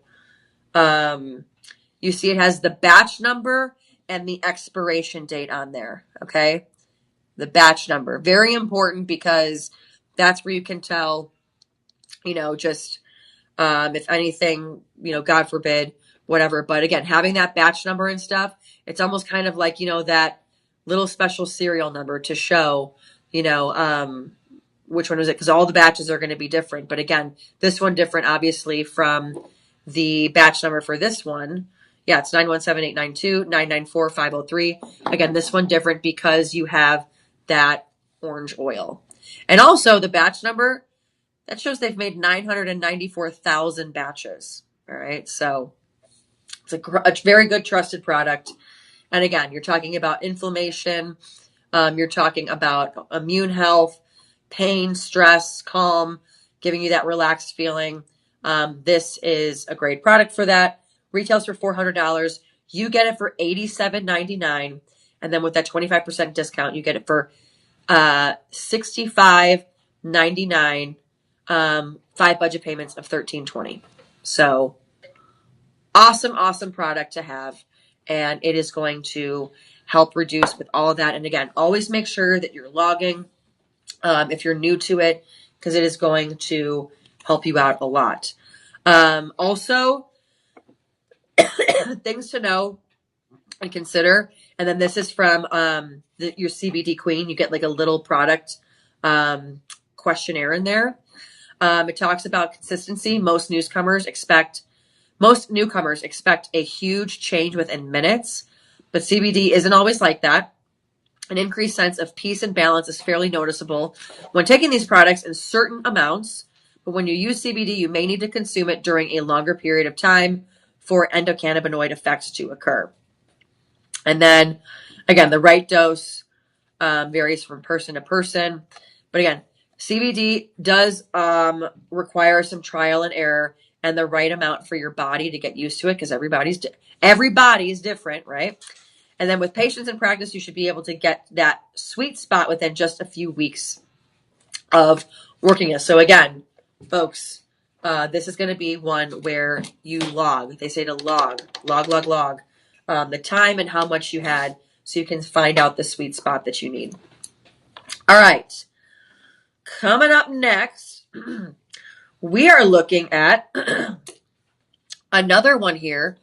You see it has the batch number and the expiration date on there, okay? The batch number. Very important, because that's where you can tell, just if anything, God forbid, whatever. But again, having that batch number and stuff, it's almost kind of like, that little special serial number to show, which one was it? Because all the batches are going to be different. But again, this one different, obviously, from the batch number for this one. Yeah, it's 917892, 994503. Again, this one different because you have that orange oil. And also the batch number, that shows they've made 994,000 batches. All right, so it's a very good trusted product. And again, you're talking about inflammation. You're talking about immune health, pain, stress, calm, giving you that relaxed feeling. This is a great product for that. Retails for $400. You get it for $87.99. And then with that 25% discount, you get it for $65.99. 5 budget payments of $13.20. So awesome product to have. And it is going to help reduce with all of that. And again, always make sure that you're logging if you're new to it, because it is going to help you out a lot. Also, things to know and consider. And then this is from your CBD Queen. You get like a little product questionnaire in there. It talks about consistency. Most newcomers expect a huge change within minutes, but CBD isn't always like that. An increased sense of peace and balance is fairly noticeable when taking these products in certain amounts, but when you use CBD, you may need to consume it during a longer period of time for endocannabinoid effects to occur. And then, again, the right dose varies from person to person. But again, CBD does require some trial and error and the right amount for your body to get used to it, because everybody is different, right? And then with patience and practice, you should be able to get that sweet spot within just a few weeks of working it. So again, folks, this is going to be one where you log. They say to log the time and how much you had, so you can find out the sweet spot that you need. All right. Coming up next, we are looking at another one here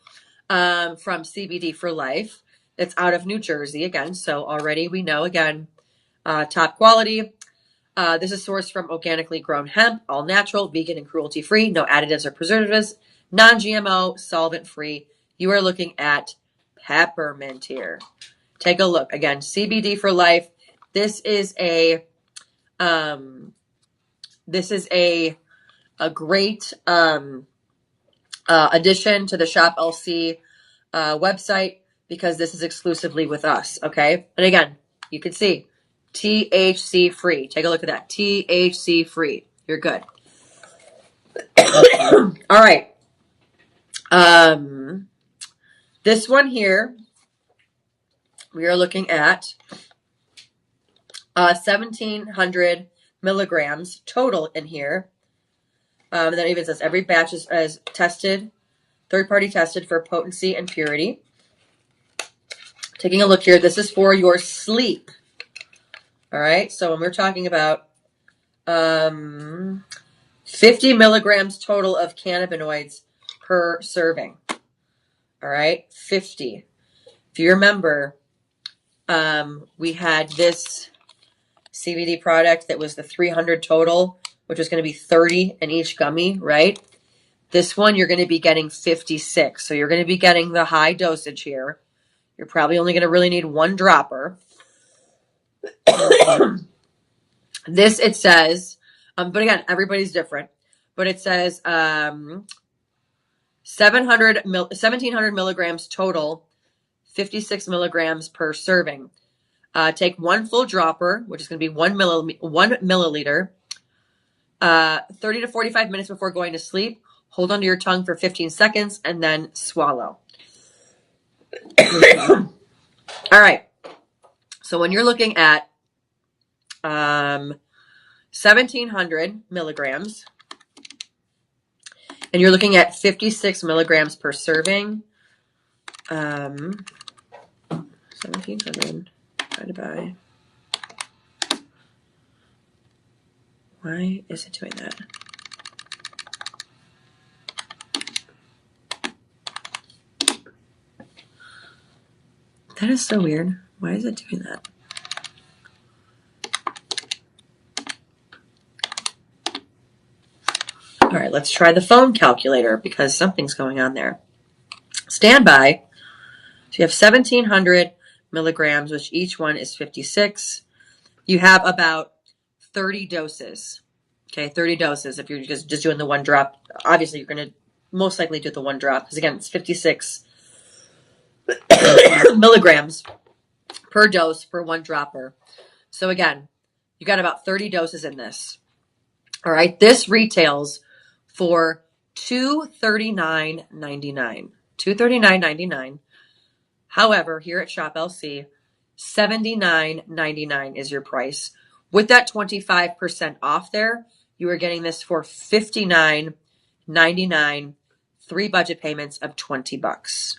from CBD for Life. It's out of New Jersey again. So already we know, again, top quality. This is sourced from organically grown hemp, all natural, vegan, and cruelty-free, no additives or preservatives, non-GMO, solvent-free. You are looking at peppermint here. Take a look. Again, CBD for Life. This is a great addition to the Shop LC website, because this is exclusively with us. Okay, and again, you can see THC free. Take a look at that. THC free. You're good. All right. This one here, we are looking at 1,700 milligrams total in here. And then it even says every batch is tested, third-party tested for potency and purity. Taking a look here, this is for your sleep. All right, so when we're talking about 50 milligrams total of cannabinoids per serving. All right, 50. If you remember, we had this CBD product that was the 300 total, which was going to be 30 in each gummy, right? This one, you're going to be getting 56. So you're going to be getting the high dosage here. You're probably only going to really need one dropper. This, it says, but again, everybody's different. But it says 1,700 milligrams total, 56 milligrams per serving. Take one full dropper, which is going to be 1 milliliter, 30 to 45 minutes before going to sleep. Hold onto your tongue for 15 seconds and then swallow. All right. So when you're looking at 1,700 milligrams, and you're looking at 56 milligrams per serving, 1,700 divided by... Why is it doing that? That is so weird. Why is it doing that? All right, let's try the phone calculator, because something's going on there. Stand by. So you have 1,700 milligrams, which each one is 56. You have about 30 doses. Okay, 30 doses. If you're just doing the one drop, obviously you're going to most likely do the one drop, because again, it's 56 milligrams per dose for one dropper. So again, you got about 30 doses in this. All right, this retails for $239.99. $239.99. However, here at Shop LC, $79.99 is your price. With that 25% off there, you are getting this for $59.99. 3 budget payments of $20.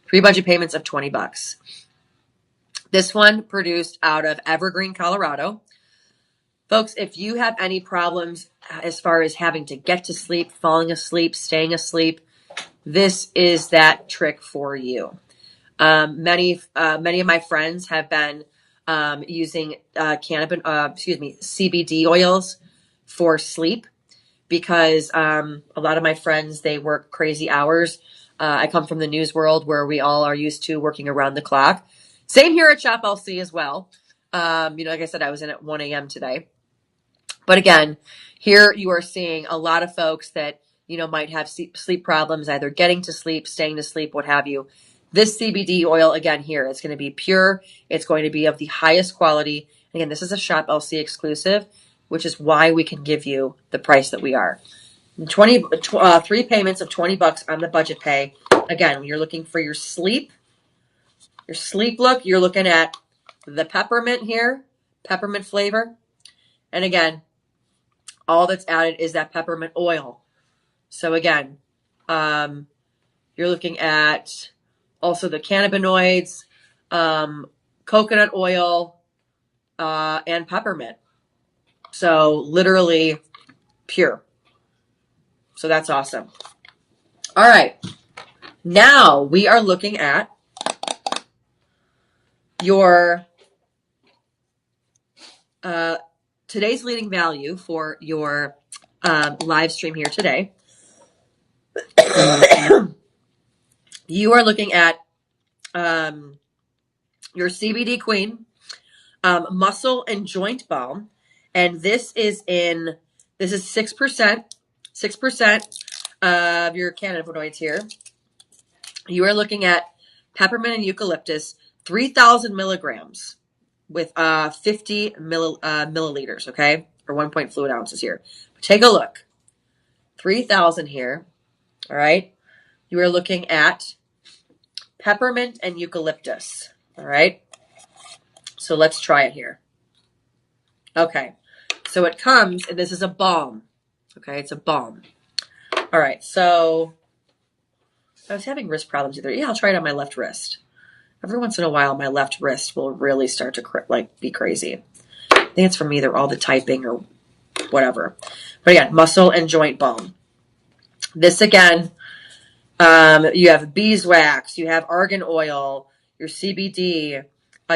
3 budget payments of $20. This one produced out of Evergreen, Colorado. Folks, if you have any problems as far as having to get to sleep, falling asleep, staying asleep, this is that trick for you. Many of my friends have been using CBD oils for sleep, because a lot of my friends, they work crazy hours. I come from the news world where we all are used to working around the clock. Same here at Shop LC as well. Like I said, I was in at 1 a.m. today. But again, here you are seeing a lot of folks that might have sleep problems, either getting to sleep, staying to sleep, what have you. This CBD oil, again, here, it's going to be pure. It's going to be of the highest quality. Again, this is a Shop LC exclusive, which is why we can give you the price that we are. 3 payments of $20 on the budget pay. Again, when you're looking for your sleep look, you're looking at the peppermint here, peppermint flavor. And again, all that's added is that peppermint oil. So again, you're looking at also the cannabinoids, coconut oil, and peppermint. So literally pure. So that's awesome. All right. Now we are looking at your today's leading value for your live stream here today. You are looking at your CBD Queen muscle and joint balm, and this is 6% of your cannabinoids here. You are looking at peppermint and eucalyptus, 3,000 milligrams with 50 milliliters, okay, or 1 fluid ounces here. Take a look. 3,000 here. All right. You are looking at peppermint and eucalyptus. All right. So let's try it here. Okay. So it comes, and this is a balm. Okay. It's a balm. All right. So I was having wrist problems either. Yeah, I'll try it on my left wrist. Every once in a while, my left wrist will really start to be crazy. I think it's from either all the typing or whatever. But again, muscle and joint balm. This again, you have beeswax, you have argan oil, your CBD,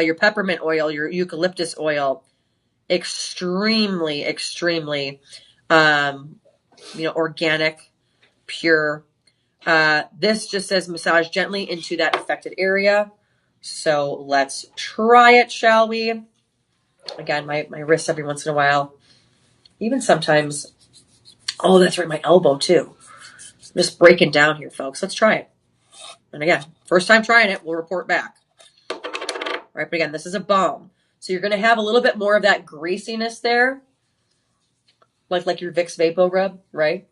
your peppermint oil, your eucalyptus oil. Extremely, extremely, organic, pure. This just says massage gently into that affected area. So let's try it, shall we? Again, my wrist every once in a while. Even sometimes, oh, that's right, my elbow too. I'm just breaking down here, folks. Let's try it. And again, first time trying it, we'll report back. All right, but again, this is a balm. So you're going to have a little bit more of that greasiness there. Like your Vicks Vapo Rub, right?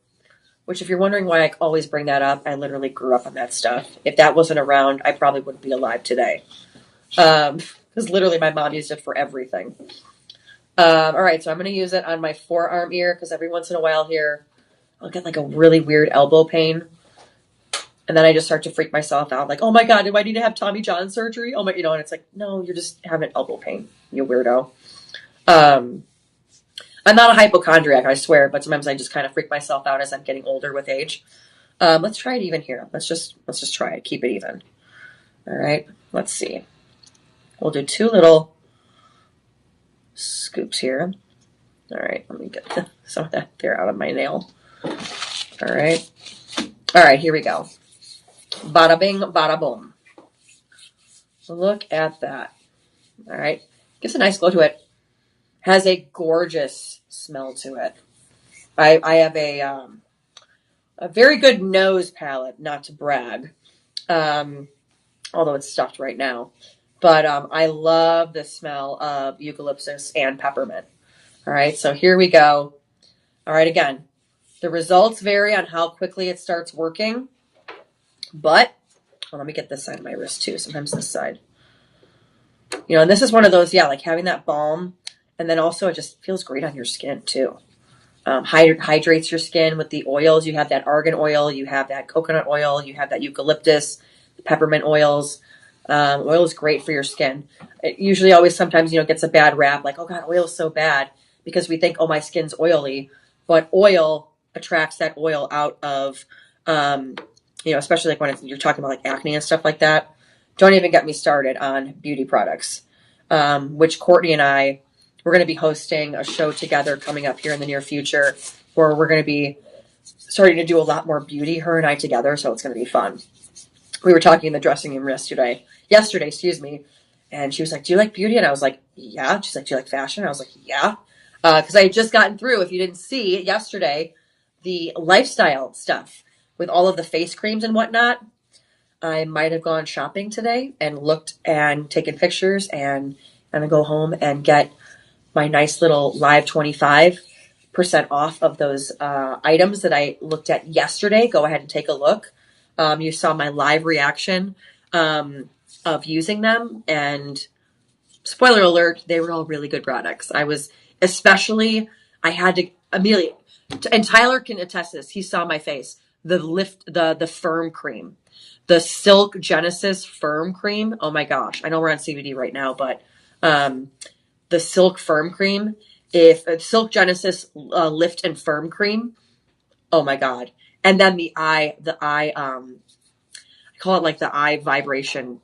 Which if you're wondering why I always bring that up, I literally grew up on that stuff. If that wasn't around, I probably wouldn't be alive today. Because literally my mom used it for everything. All right, so I'm going to use it on my forearm ear because every once in a while here, I'll get like a really weird elbow pain. And then I just start to freak myself out. Like, oh my God, do I need to have Tommy John surgery? Oh my, and it's like, no, you're just having elbow pain, you weirdo. I'm not a hypochondriac, I swear, but sometimes I just kind of freak myself out as I'm getting older with age. Let's try it even here. Let's just try it. Keep it even. All right. Let's see. We'll do 2 little scoops here. All right. Let me get some of that there out of my nail. All right. All right. Here we go. Bada bing, bada boom. Look at that. All right. Gives a nice glow to it. Has a gorgeous smell to it. I have a very good nose palette, not to brag, although it's stuffed right now. But I love the smell of eucalyptus and peppermint. All right, so here we go. All right, again, the results vary on how quickly it starts working. But let me get this side of my wrist too. Sometimes this side. And this is one of those, like having that balm. And then also it just feels great on your skin too. Hydrates your skin with the oils. You have that argan oil, you have that coconut oil, you have that eucalyptus, peppermint oils. Oil is great for your skin. It usually always sometimes, gets a bad rap. Like, oh God, oil is so bad because we think, oh, my skin's oily. But oil attracts that oil out of, especially like when you're talking about like acne and stuff like that. Don't even get me started on beauty products, which Courtney and I, we're going to be hosting a show together coming up here in the near future where we're going to be starting to do a lot more beauty, her and I together. So it's going to be fun. We were talking in the dressing room yesterday, and she was like, do you like beauty? And I was like, yeah. She's like, do you like fashion? And I was like, yeah. Because I had just gotten through, if you didn't see yesterday, the lifestyle stuff with all of the face creams and whatnot, I might have gone shopping today and looked and taken pictures and I'm gonna go home and get my nice little live 25% off of those items that I looked at yesterday. Go ahead and take a look. You saw my live reaction of using them, and spoiler alert, they were all really good products. I had to immediately, and Tyler can attest to this. He saw my face. The firm cream, the Silk Genesis firm cream. Oh my gosh. I know we're on CBD right now, but the Silk firm cream, Silk Genesis lift and firm cream. Oh my God. And then I call it like the eye vibration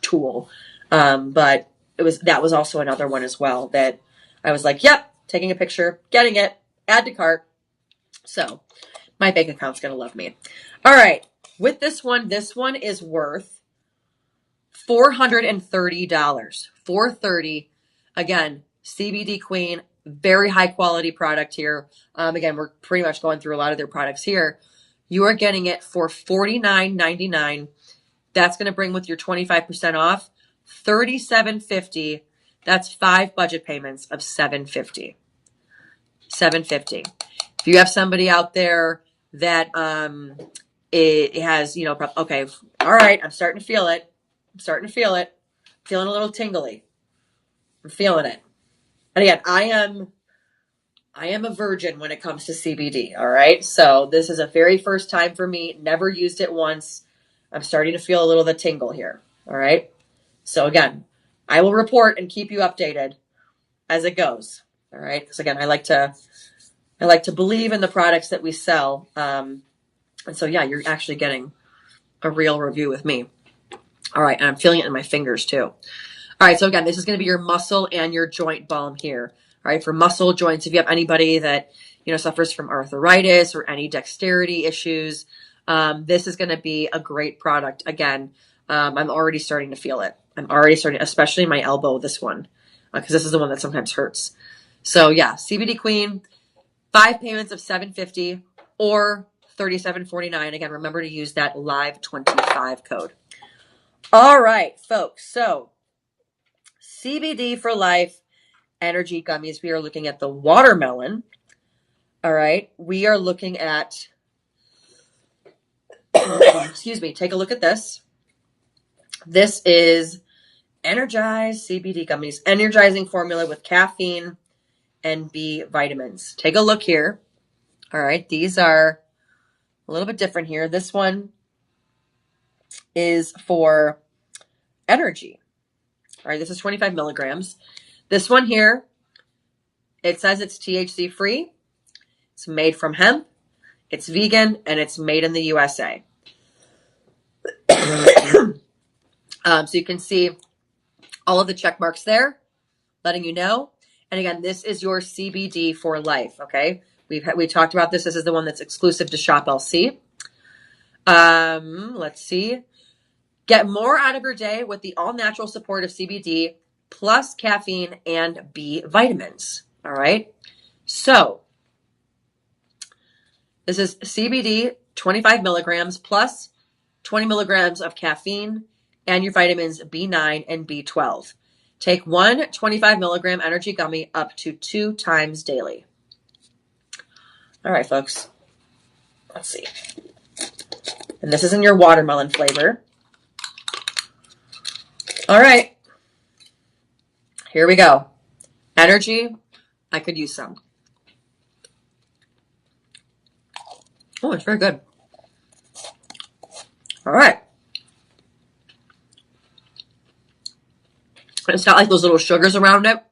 tool. But that was also another one as well that I was like, yep, taking a picture, getting it, add to cart. So my bank account's going to love me. All right. With this one is worth $430. $430. Again, CBD Queen, very high quality product here. Again, we're pretty much going through a lot of their products here. You are getting it for $49.99. That's going to bring with your 25% off $37.50. That's 5 budget payments of $750. $750. If you have somebody out there that it has, okay, all right, I'm starting to feel it. Feeling a little tingly. I'm feeling it. And again, I am a virgin when it comes to CBD, all right? So this is a very first time for me. Never used it once. I'm starting to feel a little of the tingle here, all right? So again, I will report and keep you updated as it goes, all right? Because again, I like to believe in the products that we sell. And so, yeah, you're actually getting a real review with me. All right, and I'm feeling it in my fingers too. All right, so again, this is going to be your muscle and your joint balm here. All right, for muscle joints, if you have anybody that, suffers from arthritis or any dexterity issues, this is going to be a great product. Again, I'm already starting to feel it. Especially my elbow, this one, because this is the one that sometimes hurts. So yeah, CBD Queen, 5 payments of $750 or $37.49. Again, remember to use that live 25 code. All right, folks. So CBD for Life energy gummies. We are looking at the watermelon. All right. We are looking at, excuse me, take a look at this. This is Energized CBD gummies, energizing formula with caffeine and B vitamins. Take a look here. All right. These are a little bit different here. This one is for energy. All right. This is 25 milligrams. This one here, it says it's THC free. It's made from hemp. It's vegan and it's made in the USA. So you can see all of the check marks there, letting you know. And again, this is your CBD for life. Okay. We talked about this. This is the one that's exclusive to Shop LC. Let's see. Get more out of your day with the all-natural support of CBD plus caffeine and B vitamins. All right. So this is CBD 25 milligrams plus 20 milligrams of caffeine and your vitamins B9 and B12. Take one 25 milligram energy gummy up to 2 times daily. All right, folks. Let's see. And this is in your watermelon flavor. All right. Here we go. Energy. I could use some. Oh, it's very good. All right. It's got like those little sugars around it.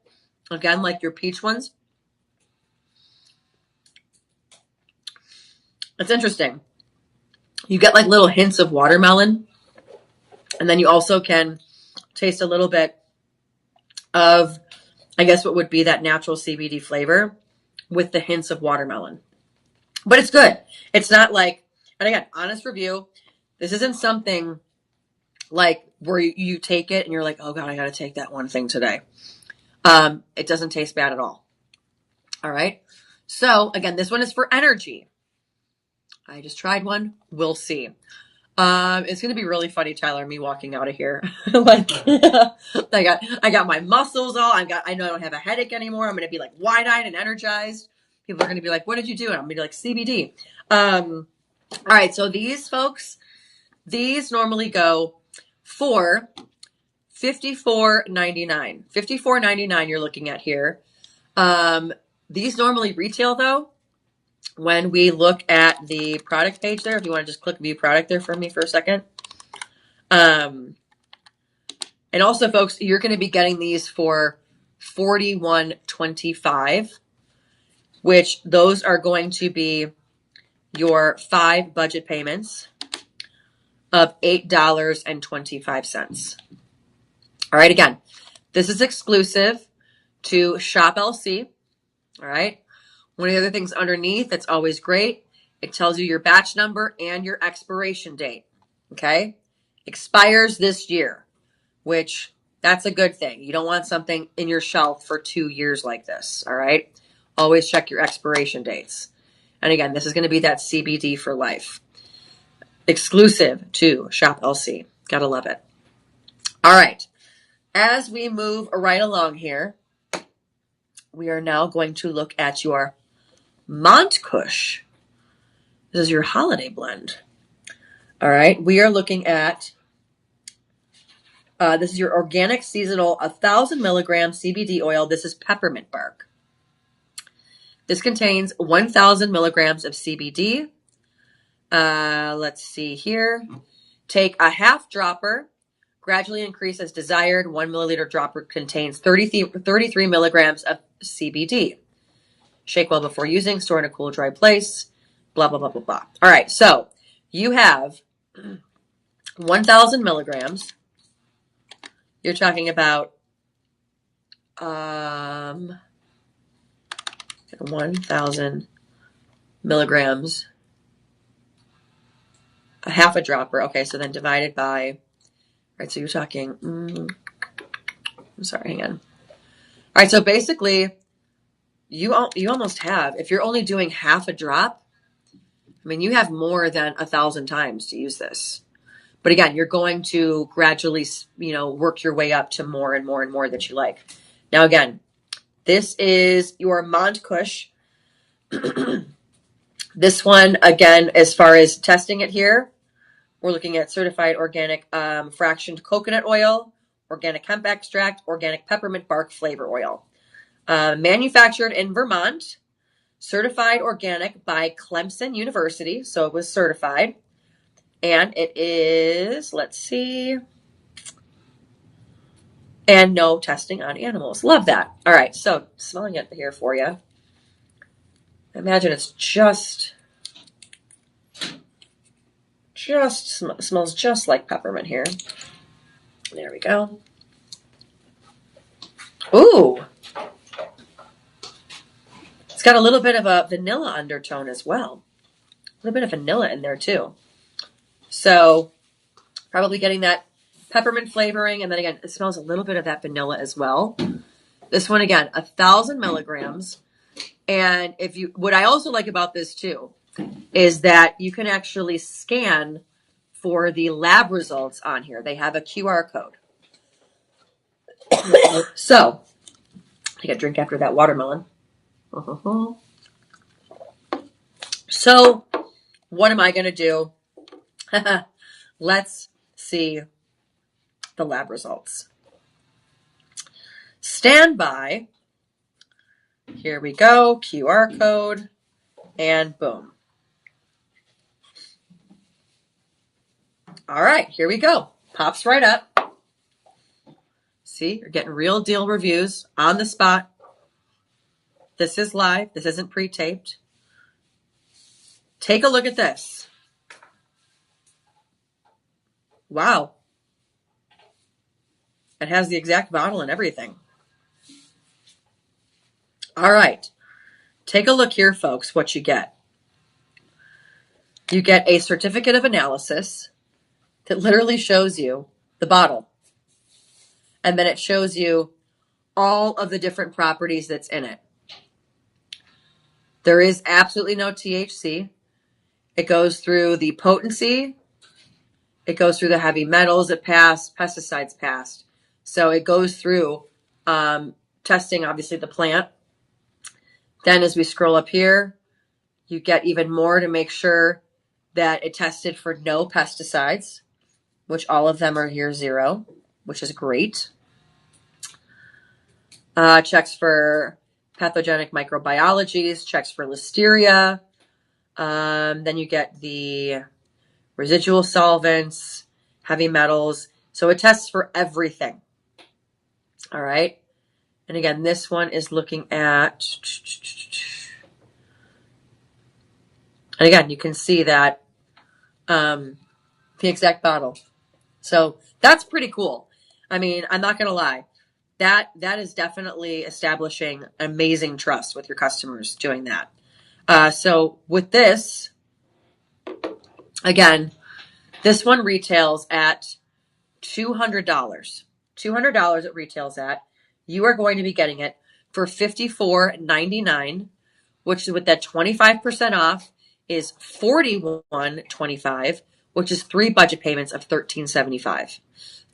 Again, like your peach ones. It's interesting. You get like little hints of watermelon. And then you also can taste a little bit of, I guess, what would be that natural CBD flavor with the hints of watermelon. But it's good. It's not like, and again, honest review, this isn't something like where you take it and you're like, oh God, I got to take that one thing today. It doesn't taste bad at all. All right. So again, this one is for energy. I just tried one. We'll see. It's gonna be really funny, Tyler, me walking out of here. Like I got my muscles all. I know I don't have a headache anymore. I'm gonna be like wide-eyed and energized. People are gonna be like, "What did you do?" And I'm gonna be like, "CBD." All right, so these folks, these normally go for $54.99. $54.99 you're looking at here. These normally retail though. When we look at the product page there, if you want to just click view product there for me for a second. And also, folks, you're going to be getting these for $41.25, which those are going to be your 5 budget payments of $8.25. All right, again, this is exclusive to Shop LC. All right. One of the other things underneath that's always great, it tells you your batch number and your expiration date. Okay. Expires this year, which that's a good thing. You don't want something in your shelf for 2 years like this. All right. Always check your expiration dates. And again, this is going to be that CBD for life. Exclusive to Shop LC. Gotta love it. All right. As we move right along here, we are now going to look at your Montkush. This is your holiday blend. All right. We are looking at, this is your organic seasonal 1,000 milligram CBD oil. This is peppermint bark. This contains 1,000 milligrams of CBD. Let's see here. Take a half dropper. Gradually increase as desired. 1 milliliter dropper contains 33 milligrams of CBD. Shake well before using. Store in a cool, dry place. Blah, blah, blah, blah, blah. All right. So you have 1,000 milligrams. You're talking about 1,000 milligrams. A half a dropper. Okay. So then divided by, right. So you're talking, I'm sorry, hang on. All right. So basically, you almost have, if you're only doing half a drop, I mean, you have more than 1,000 times to use this. But again, you're going to gradually, work your way up to more and more and more that you like. Now, again, this is your Montkush. This one, again, as far as testing it here, we're looking at certified organic fractioned coconut oil, organic hemp extract, organic peppermint bark flavor oil. Manufactured in Vermont, certified organic by Clemson University. So it was certified. And it is, let's see, and no testing on animals. Love that. All right, so smelling it here for you. Imagine it's smells just like peppermint here. There we go. Ooh. It's got a little bit of a vanilla undertone as well. A little bit of vanilla in there too. So probably getting that peppermint flavoring. And then again, it smells a little bit of that vanilla as well. This one, again, 1,000 milligrams. And what I also like about this too, is that you can actually scan for the lab results on here. They have a QR code. So, take a drink after that watermelon. So, what am I going to do? Let's see the lab results. Stand by. Here we go. QR code. And boom. All right, here we go. Pops right up. See, you're getting real deal reviews on the spot. This is live. This isn't pre-taped. Take a look at this. Wow. It has the exact bottle and everything. All right. Take a look here, folks, what you get. You get a certificate of analysis that literally shows you the bottle. And then it shows you all of the different properties that's in it. There is absolutely no THC. It goes through the potency. It goes through the heavy metals. It passed. Pesticides passed. So it goes through testing, obviously, the plant. Then as we scroll up here, you get even more to make sure that it tested for no pesticides, which all of them are here 0, which is great. Checks for pathogenic microbiologies, checks for listeria. Then you get the residual solvents, heavy metals. So it tests for everything. All right. And again, this one is looking at, and again, you can see that the exact bottle. So that's pretty cool. I mean, I'm not going to lie. That is definitely establishing amazing trust with your customers doing that. So with this, again, this one retails at $200. $200 it retails at. You are going to be getting it for $54.99, which with that 25% off is $41.25, which is 3 budget payments of $13.75.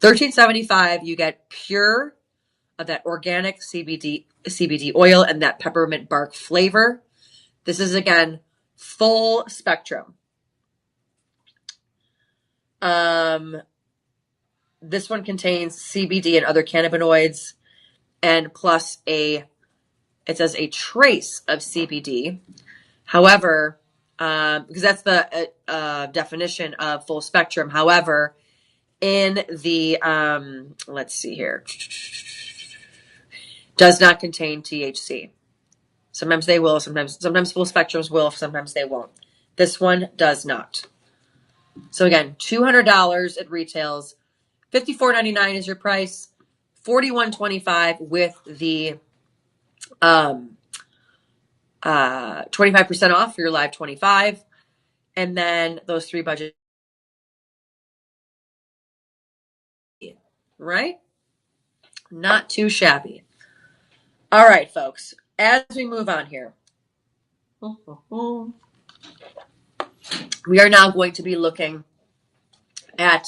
$13.75, you get pure of that organic CBD oil and that peppermint bark flavor. This is, again, full spectrum. This one contains CBD and other cannabinoids, and plus it says a trace of CBD. However, because that's the definition of full spectrum. However, in the, let's see here, does not contain THC. Sometimes they will, sometimes full spectrums will, sometimes they won't. This one does not. So again, $200 it retails. $54.99 is your price. $41.25 with the 25% off for your live 25. And then those 3 budget. Right? Not too shabby. All right, folks. As we move on here, we are now going to be looking at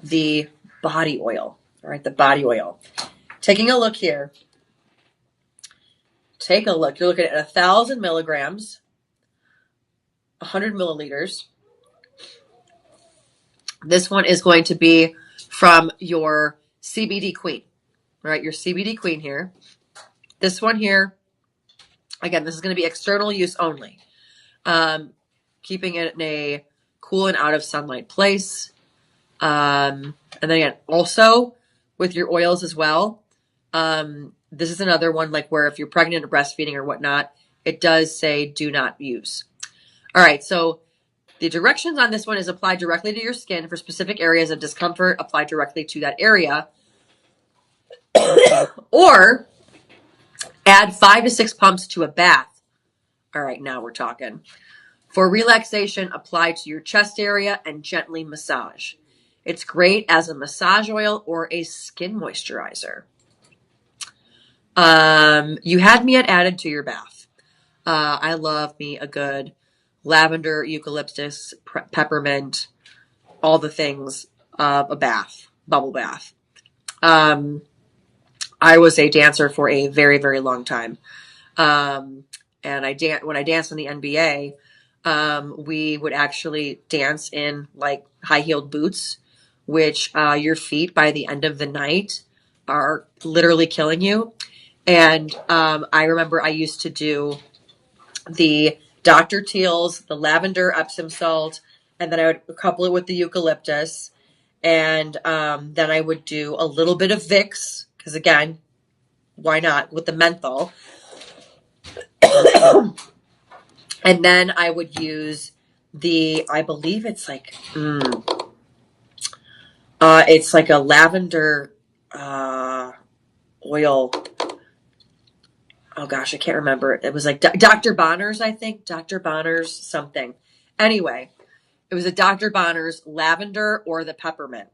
the body oil. All right, the body oil. Taking a look here. Take a look. You're looking at 1,000 milligrams, 100 milliliters. This one is going to be from your CBD Queen. All right, your CBD Queen here. This one here, again, this is going to be external use only. Keeping it in a cool and out of sunlight place. And then again, also with your oils as well. This is another one like where if you're pregnant or breastfeeding or whatnot, it does say do not use. All right, so the directions on this one is apply directly to your skin for specific areas of discomfort. Apply directly to that area. Or add 5 to 6 pumps to a bath. All right, now we're talking. For relaxation, apply to your chest area and gently massage. It's great as a massage oil or a skin moisturizer. You had me added to your bath. I love me a good lavender, eucalyptus, peppermint, all the things of a bath, bubble bath. I was a dancer for a very, very long time. And when I danced in the NBA, we would actually dance in like high-heeled boots, which your feet by the end of the night are literally killing you. And I remember I used to do the Dr. Teal's, the lavender Epsom salt, and then I would couple it with the eucalyptus. And then I would do a little bit of Vicks, because again, why not, with the menthol. And then I would use I believe it's like, it's like a lavender oil. Oh gosh, I can't remember. It was like Dr. Bonner's, I think. Dr. Bonner's something. Anyway, it was a Dr. Bonner's lavender or the peppermint.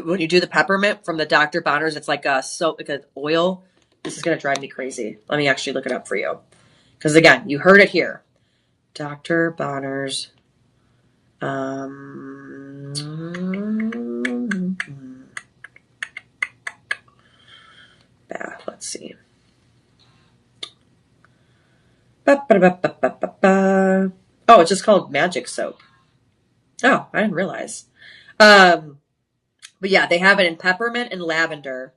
When you do the peppermint from the Dr. Bonner's, it's like a soap, like an oil. This is going to drive me crazy. Let me actually look it up for you. Because again, you heard it here. Dr. Bonner's. Bath. Let's see. Oh, it's just called Magic Soap. Oh, I didn't realize. But yeah, they have it in peppermint and lavender.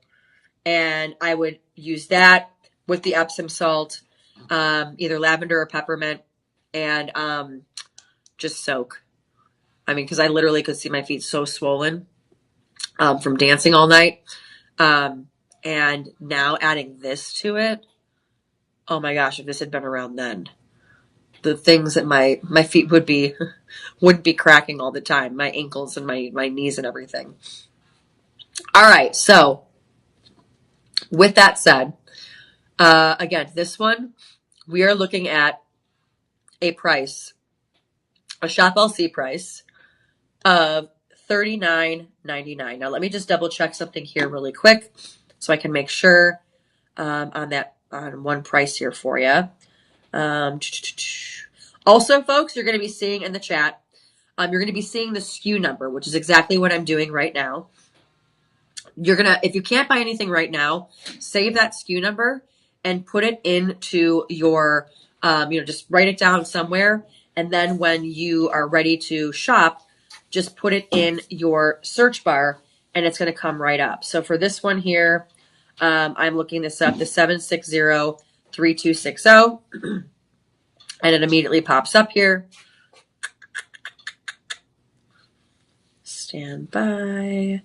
And I would use that with the Epsom salt, either lavender or peppermint, and just soak. I mean, because I literally could see my feet so swollen from dancing all night. And now adding this to it, oh my gosh, if this had been around then, the things that my feet wouldn't be cracking all the time, my ankles and my knees and everything. All right, so with that said, again, this one, we are looking at a price, a Shop LC price of $39.99. Now, let me just double check something here really quick so I can make sure on one price here for you. Also, folks, you're going to be seeing in the chat, you're going to be seeing the SKU number, which is exactly what I'm doing right now. If you can't buy anything right now, save that SKU number and put it into your, just write it down somewhere. And then when you are ready to shop, just put it in your search bar and it's going to come right up. So for this one here, I'm looking this up, the 760-3260, and it immediately pops up here. Stand by.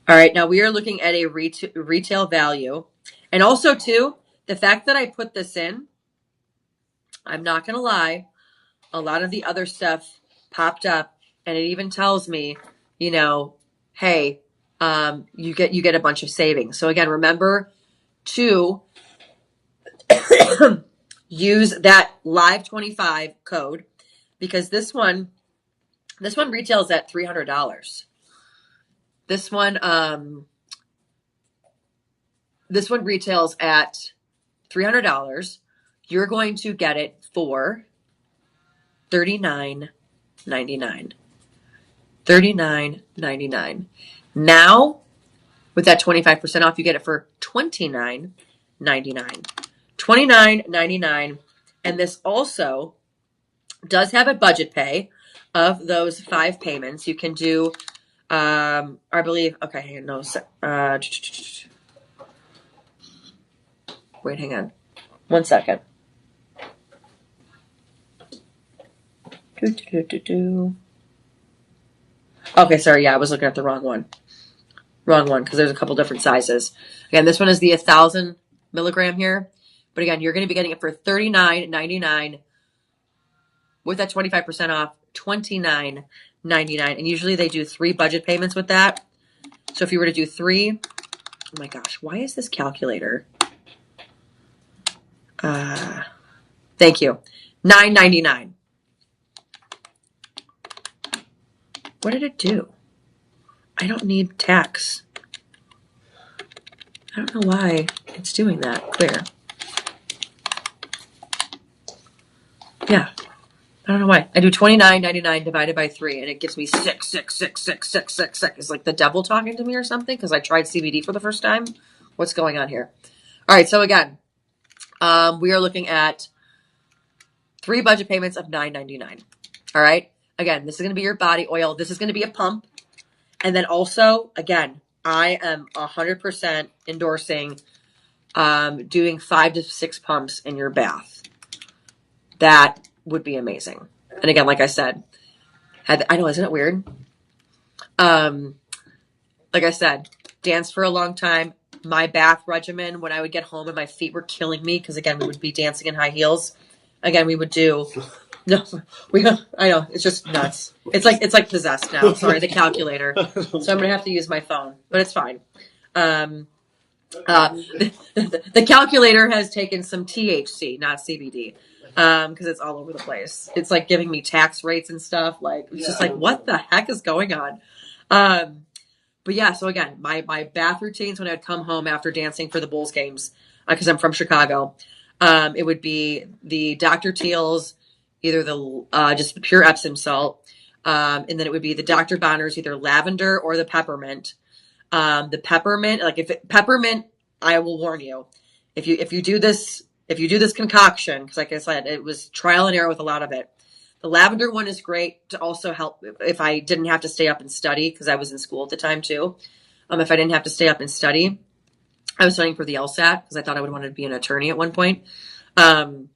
All right, now we are looking at a retail value. And also, too, the fact that I put this in, I'm not going to lie, a lot of the other stuff popped up, and it even tells me, hey, you get a bunch of savings. So again, remember to use that Live25 code, because this one retails at $300. This one retails at $300. You're going to get it for $39.99. $39.99. Now, with that 25% off, you get it for $29.99. $29.99. And this also does have a budget pay of those 5 payments. You can do, I believe, okay, no, wait, hang on. 1 second. Okay, sorry, yeah, I was looking at the wrong one. Because there's a couple different sizes. Again, this one is the 1,000 milligram here. But again, you're going to be getting it for $39.99 with that 25% off, $29.99. And usually they do 3 budget payments with that. So if you were to do 3, oh my gosh, why is this calculator? Thank you. $9.99. What did it do? I don't need tax. I don't know why it's doing that. Clear. Yeah. I don't know why. I do $29.99 divided by 3, and it gives me 6. It's like the devil talking to me or something because I tried CBD for the first time. What's going on here? All right. So again, we are looking at 3 budget payments of $9.99. All right. Again, this is going to be your body oil. This is going to be a pump. And then also, again, I am 100% endorsing doing 5 to 6 pumps in your bath. That would be amazing. And again, like I said, I know, isn't it weird? Like I said, danced for a long time. My bath regimen, when I would get home and my feet were killing me, because again, we would be dancing in high heels. Again, we would do... No, I know, it's just nuts. It's like possessed now. Sorry, the calculator. So I'm gonna have to use my phone, but it's fine. The calculator has taken some THC, not CBD, because it's all over the place. It's like giving me tax rates and stuff. Like it's just like, what the heck is going on? But yeah, so again, my bath routines when I'd come home after dancing for the Bulls games, because I'm from Chicago, it would be the Dr. Teal's either the just the pure Epsom salt, and then it would be the Dr. Bonner's either lavender or the peppermint. The peppermint, like peppermint, I will warn you, if you do this concoction, because like I said, it was trial and error with a lot of it. The lavender one is great to also help if I didn't have to stay up and study, because I was in school at the time too. If I didn't have to stay up and study, I was studying for the LSAT because I thought I would want to be an attorney at one point. So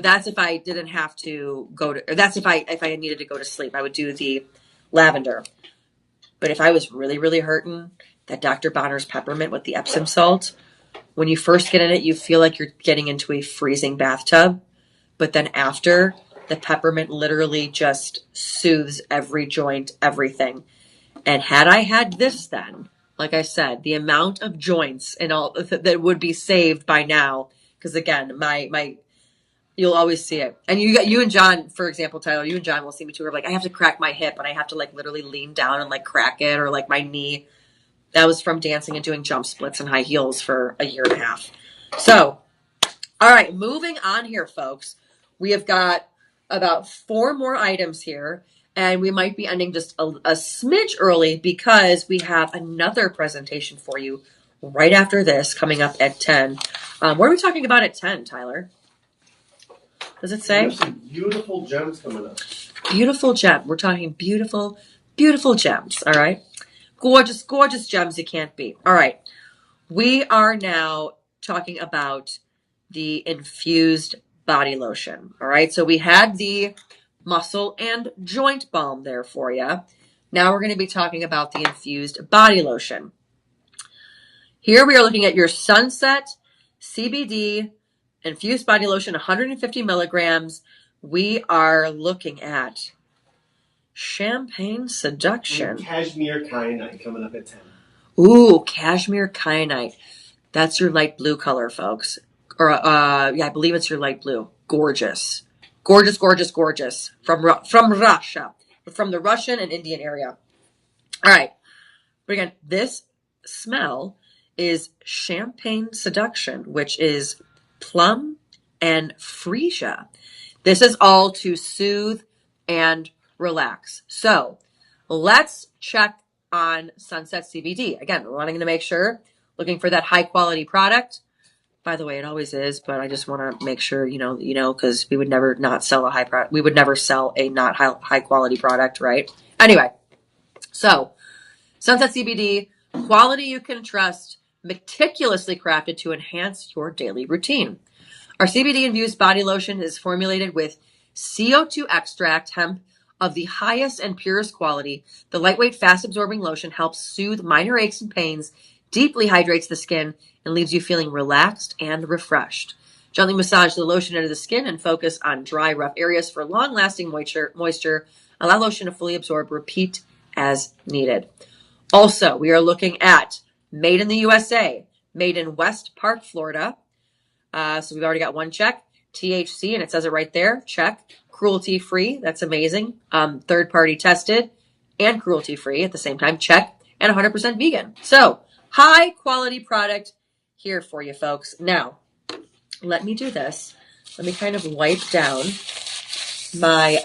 that's if I didn't have to go to, or that's if I needed to go to sleep, I would do the lavender. But if I was really, really hurting, that Dr. Bonner's peppermint with the Epsom salt, when you first get in it, you feel like you're getting into a freezing bathtub. But then after, the peppermint literally just soothes every joint, everything. And had I had this then, like I said, the amount of joints and all that would be saved by now, because again, my you'll always see it. And you and John, for example, Tyler, you and John will see me too. Like I have to crack my hip and I have to like literally lean down and like crack it, or like my knee. That was from dancing and doing jump splits and high heels for a year and a half. So, all right, moving on here, folks. We have got about 4 more items here, and we might be ending just a smidge early because we have another presentation for you right after this coming up at 10. What are we talking about at 10, Tyler? Does it say? There's some beautiful gems coming up. Beautiful gem. We're talking beautiful, beautiful gems. All right. Gorgeous, gorgeous gems you can't beat. All right. We are now talking about the infused body lotion. All right. So we had the muscle and joint balm there for you. Now we're going to be talking about the infused body lotion. Here we are looking at your Sunset CBD infused body lotion, 150 milligrams. We are looking at Champagne Seduction. And Cashmere Kyanite coming up at 10. Ooh, Cashmere Kyanite. That's your light blue color, folks. Or, yeah, I believe it's your light blue. Gorgeous. Gorgeous, gorgeous, gorgeous. From Russia. From the Russian and Indian area. All right. But again, this smell is Champagne Seduction, which is plum and freesia. This is all to soothe and relax. So let's check on Sunset CBD. Again, we're wanting to make sure, looking for that high quality product. By the way, it always is, but I just want to make sure, because we would never not sell a high product. We would never sell a not high quality product, right? Anyway, so Sunset CBD, quality you can trust, meticulously crafted to enhance your daily routine. Our CBD infused body lotion is formulated with CO2 extract hemp of the highest and purest quality. The lightweight, fast-absorbing lotion helps soothe minor aches and pains, deeply hydrates the skin, and leaves you feeling relaxed and refreshed. Gently massage the lotion into the skin and focus on dry, rough areas for long-lasting moisture. Allow lotion to fully absorb. Repeat as needed. Also, we are looking at made in the USA, made in West Park, Florida. So we've already got one check. THC, and it says it right there. Check. Cruelty-free. That's amazing. Third-party tested and cruelty-free at the same time. Check. And 100% vegan. So, high-quality product here for you, folks. Now, let me do this. Let me kind of wipe down my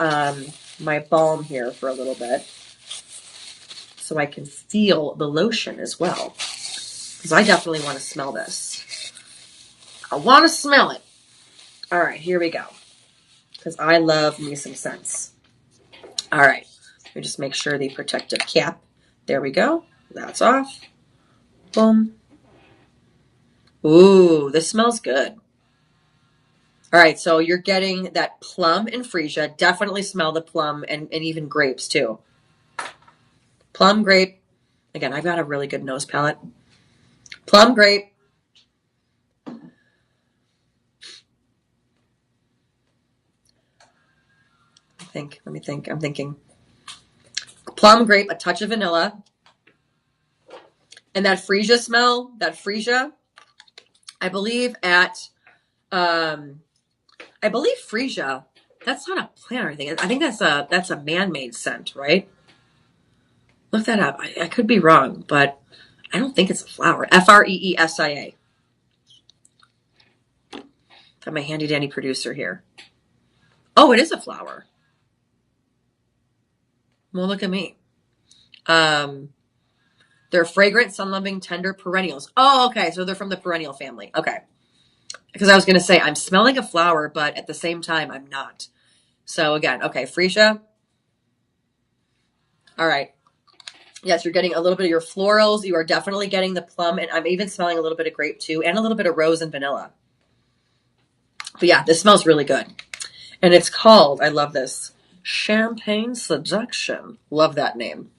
my balm here for a little bit so I can feel the lotion as well. Because I definitely want to smell this. I want to smell it. All right, here we go. Because I love me some scents. All right. Let me just make sure the protective cap. There we go. That's off. Boom. Ooh, this smells good. All right, so you're getting that plum and freesia. Definitely smell the plum and even grapes too. Plum, grape. Again, I've got a really good nose palette. Plum, grape. Let me think. I'm thinking. Plum, grape, a touch of vanilla. And that freesia smell, I believe freesia, that's not a plant or anything. I think that's a man-made scent, right? Look that up. I could be wrong, but I don't think it's a flower. Freesia. Got my handy dandy producer here. Oh, it is a flower. Well, look at me. They're fragrant, sun-loving, tender perennials. Oh, okay. So they're from the perennial family. Okay. Because I was going to say, I'm smelling a flower, but at the same time, I'm not. So again, okay, freesia. All right. Yes, you're getting a little bit of your florals. You are definitely getting the plum, and I'm even smelling a little bit of grape too, and a little bit of rose and vanilla. But yeah, this smells really good. And it's called, I love this, Champagne Seduction. Love that name.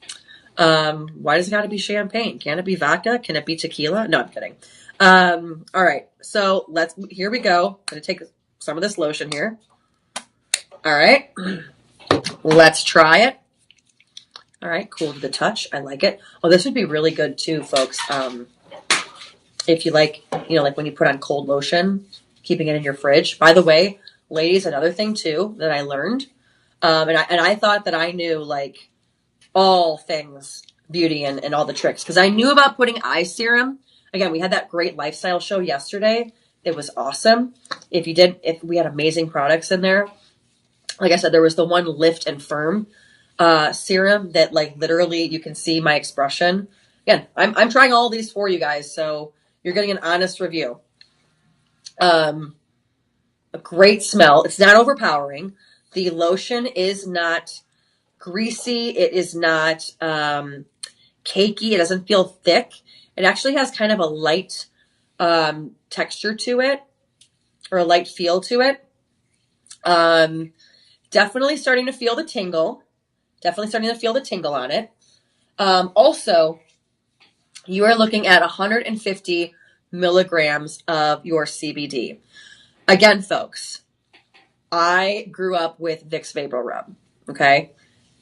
Why does it got to be champagne? Can it be vodka? Can it be tequila? No, I'm kidding. All right. So here we go. I'm going to take some of this lotion here. All right. Let's try it. All right. Cool to the touch. I like it. Oh, this would be really good too, folks. If you like, like when you put on cold lotion, keeping it in your fridge. By the way, ladies, another thing too that I learned, and I thought that I knew like all things beauty and all the tricks, because I knew about putting eye serum. Again, we had that great lifestyle show yesterday. It was awesome. If we had amazing products in there. Like I said, there was the one Lift and Firm serum that like literally you can see my expression. Again, I'm trying all these for you guys, so you're getting an honest review. A great smell. It's not overpowering. The lotion is not greasy. It is not cakey. It doesn't feel thick. It actually has kind of a light texture to it, or a light feel to it. Definitely starting to feel the tingle. On it. Also, you are looking at 150 milligrams of your CBD. Again, folks, I grew up with Vicks Vapor Rub. Okay.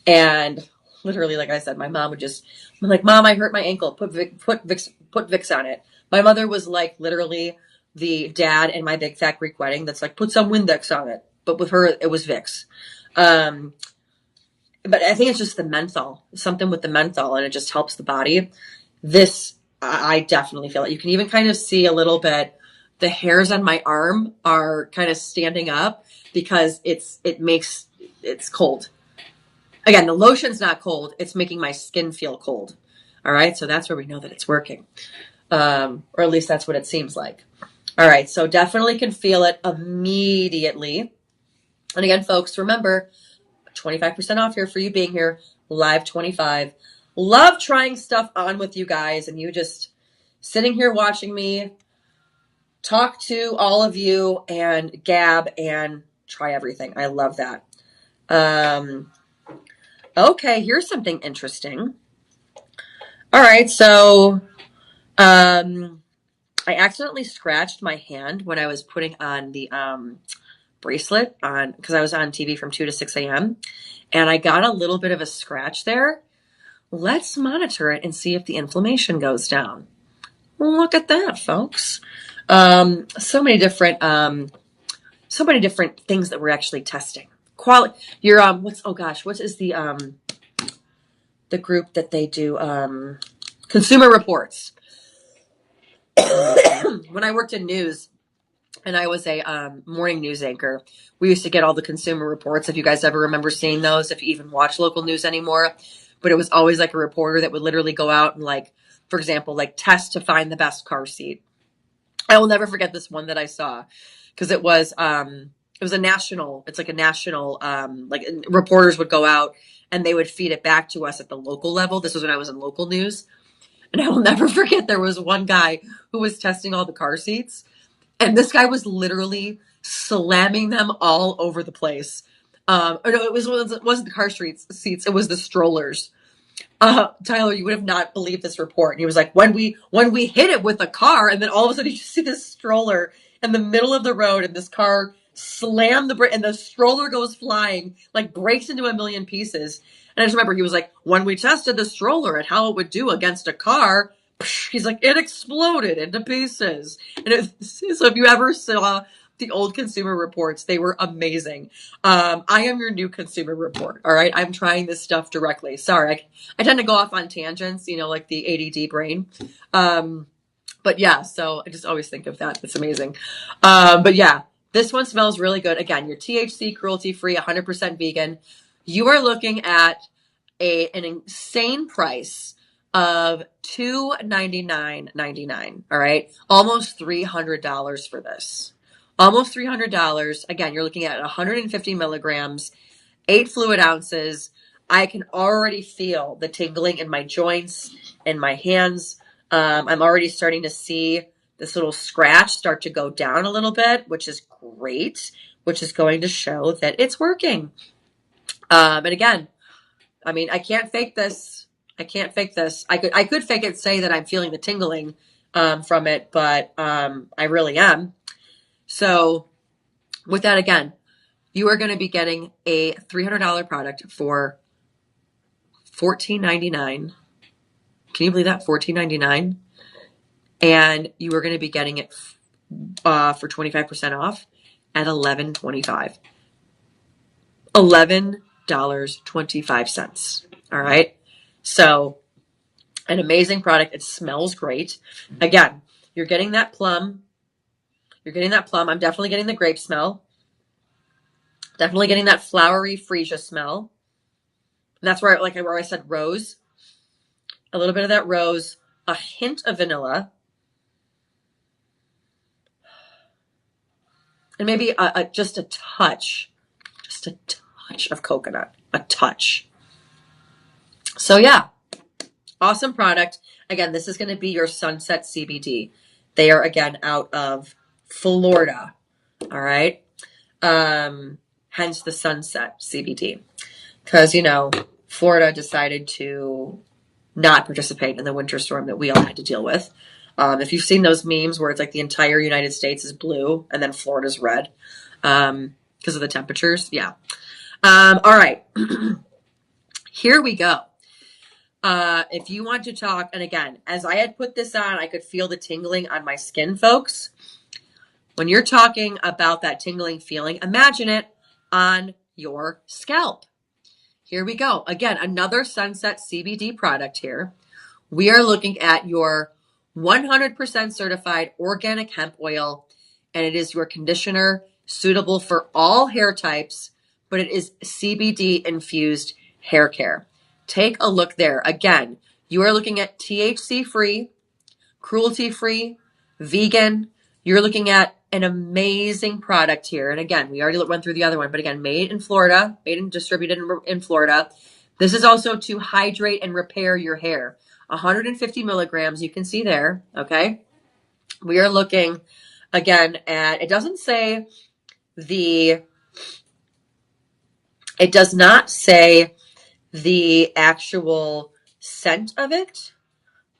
And literally, like I said, my mom would I'm like, Mom, I hurt my ankle. Put Vicks on it. My mother was like literally the dad in my big fat Greek wedding that's like, put some Windex on it. But with her, it was Vicks. But I think it's just the menthol, something with the menthol, and it just helps the body. This, I definitely feel it. You can even kind of see a little bit, the hairs on my arm are kind of standing up because it's cold. Again, the lotion's not cold. It's making my skin feel cold. All right. So that's where we know that it's working. Or at least that's what it seems like. All right. So definitely can feel it immediately. And again, folks, remember, 25% off here for you being here. Live 25. Love trying stuff on with you guys, and you just sitting here watching me talk to all of you and gab and try everything. I love that. Okay, here's something interesting. All right, so I accidentally scratched my hand when I was putting on the bracelet on, because I was on TV from 2 to 6 a.m. and I got a little bit of a scratch there. Let's monitor it and see if the inflammation goes down. Look at that, folks. So many different things that we're actually testing. What is the group that they do Consumer Reports. When I worked in news and I was a morning news anchor, we used to get all the Consumer Reports. If you guys ever remember seeing those, if you even watch local news anymore, but it was always like a reporter that would literally go out and, like, for example, like test to find the best car seat. I will never forget this one that I saw, because it was a national, like reporters would go out and they would feed it back to us at the local level. This was when I was in local news. And I will never forget, there was one guy who was testing all the car seats, and this guy was literally slamming them all over the place. Or no, it wasn't the car seats, it was the strollers. Tyler, you would have not believed this report. And he was like, when we hit it with a car, and then all of a sudden you see this stroller in the middle of the road, and this car slammed the brake, and the stroller goes flying, like breaks into a million pieces. And I just remember he was like, when we tested the stroller and how it would do against a car, he's like, it exploded into pieces. And so if you ever saw the old Consumer Reports, they were amazing. I am your new Consumer Report. All right. I'm trying this stuff directly. Sorry. I tend to go off on tangents, like the ADD brain. But yeah, so I just always think of that. It's amazing. But yeah, This one smells really good. Again, you're THC, cruelty-free, 100% vegan. You are looking at an insane price of $299.99. All right, almost $300 for this. Almost $300. Again, you're looking at 150 milligrams, 8 fluid ounces. I can already feel the tingling in my joints and my hands. I'm already starting to see this little scratch start to go down a little bit, which is great, which is going to show that it's working. And again, I mean, I can't fake this. I can't fake this. I could fake it, say that I'm feeling the tingling from it, but I really am. So with that, again, you are going to be getting a $300 product for $14.99. Can you believe that? $14.99. And you are going to be getting it for 25% off at $11.25. $11.25. All right. So an amazing product. It smells great. Again, you're getting that plum. You're getting that plum. I'm definitely getting the grape smell. Definitely getting that flowery freesia smell. And that's where, like where I said, rose. A little bit of that rose. A hint of vanilla. And maybe just a touch of coconut. A touch. So yeah, awesome product. Again, this is going to be your Sunset CBD. They are, again, out of Florida. All right. Hence the Sunset CBD. Because, you know, Florida decided to not participate in the winter storm that we all had to deal with. If you've seen those memes where it's like the entire United States is blue and then Florida's red because of the temperatures. Yeah. All right. Here we go. If you want to talk, and again, as I had put this on, I could feel the tingling on my skin, folks. When you're talking about that tingling feeling, imagine it on your scalp. Here we go. Again, another Sunset CBD product here. We are looking at your 100% certified organic hemp oil, and it is your conditioner suitable for all hair types, but it is CBD infused hair care. Take a look there. Again, you are looking at THC free, cruelty free, vegan. You're looking at an amazing product here. And again, we already went through the other one, but again, made in Florida, made and distributed in Florida. This is also to hydrate and repair your hair. 150 milligrams, you can see there, okay? We are looking, again, at, it does not say the actual scent of it,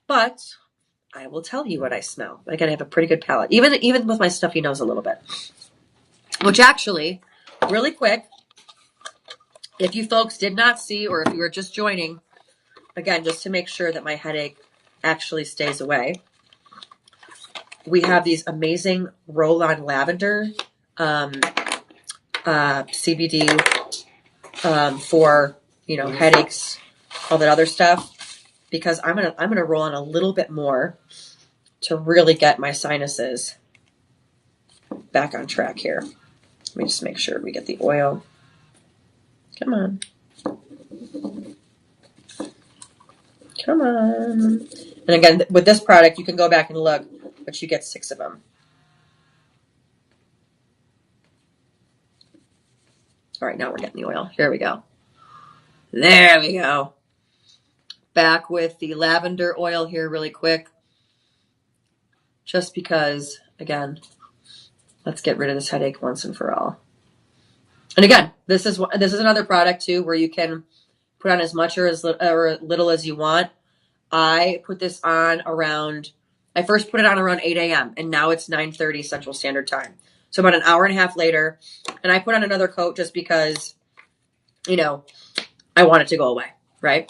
but I will tell you what I smell. Again, I have a pretty good palate, even with my stuffy nose a little bit. Which actually, really quick, if you folks did not see, or if you were just joining, again, just to make sure that my headache actually stays away, we have these amazing roll-on lavender CBD for, you know, headaches, all that other stuff. Because I'm gonna roll on a little bit more to really get my sinuses back on track here. Let me just make sure we get the oil. Come on. Come on. And again, with this product, you can go back and look, but you get 6 of them. All right, now we're getting the oil. Here we go. There we go. Back with the lavender oil here really quick. Just because, again, let's get rid of this headache once and for all. And again, this is another product too where you can put on as much or little as you want. I put this on around, I first put it on around 8 a.m. and now it's 9:30 Central Standard Time. So about an hour and a half later, and I put on another coat just because, you know, I want it to go away, right?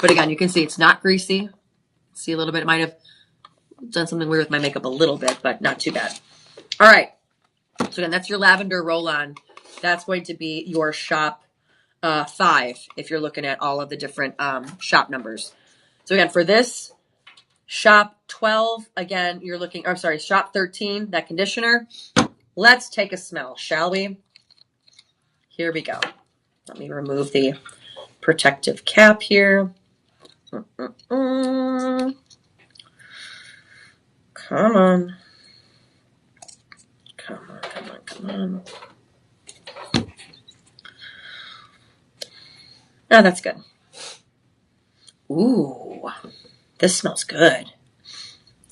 But again, you can see it's not greasy. See a little bit, it might have done something weird with my makeup a little bit, but not too bad. All right. So again, that's your lavender roll-on. That's going to be your shop 5 if you're looking at all of the different shop numbers. So again, for this shop 12, again, you're looking, shop 13, that conditioner, let's take a smell, shall we? Here we go. Let me remove the protective cap here. Come on. Come on, come on, come on. Oh, that's good. Ooh, this smells good.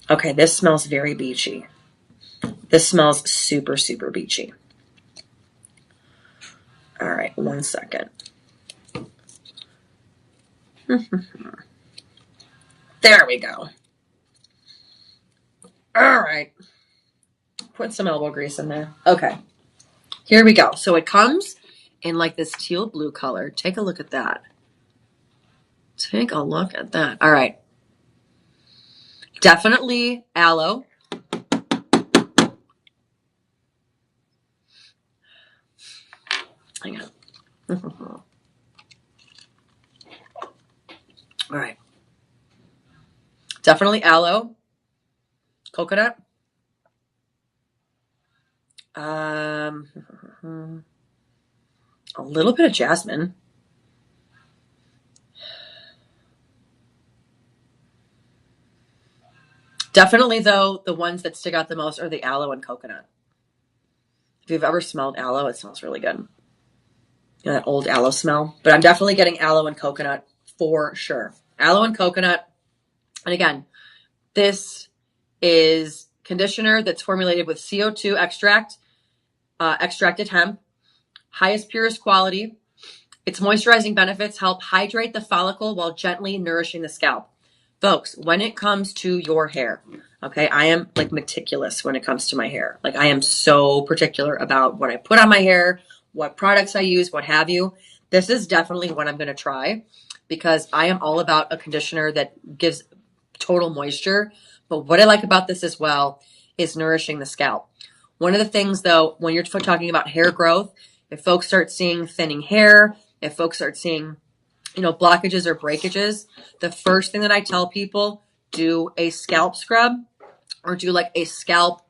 Okay, this smells very beachy. This smells super, super beachy. All right, 1 second. There we go. All right. Put some elbow grease in there. Okay. Here we go. So it comes in like this teal blue color. Take a look at that. Take a look at that. All right. Definitely aloe. Hang on. All right. Definitely aloe. Coconut. A little bit of jasmine. Definitely, though, the ones that stick out the most are the aloe and coconut. If you've ever smelled aloe, it smells really good. You know, that old aloe smell. But I'm definitely getting aloe and coconut for sure. Aloe and coconut. And again, this is conditioner that's formulated with CO2 extract, extracted hemp, highest, purest quality. Its moisturizing benefits help hydrate the follicle while gently nourishing the scalp. Folks, when it comes to your hair, okay, I am like meticulous when it comes to my hair. Like I am so particular about what I put on my hair, what products I use, what have you. This is definitely what I'm going to try because I am all about a conditioner that gives total moisture. But what I like about this as well is nourishing the scalp. One of the things though, when you're talking about hair growth, if folks start seeing thinning hair, if folks start seeing, you know, blockages or breakages, the first thing that I tell people, do a scalp scrub or do like a scalp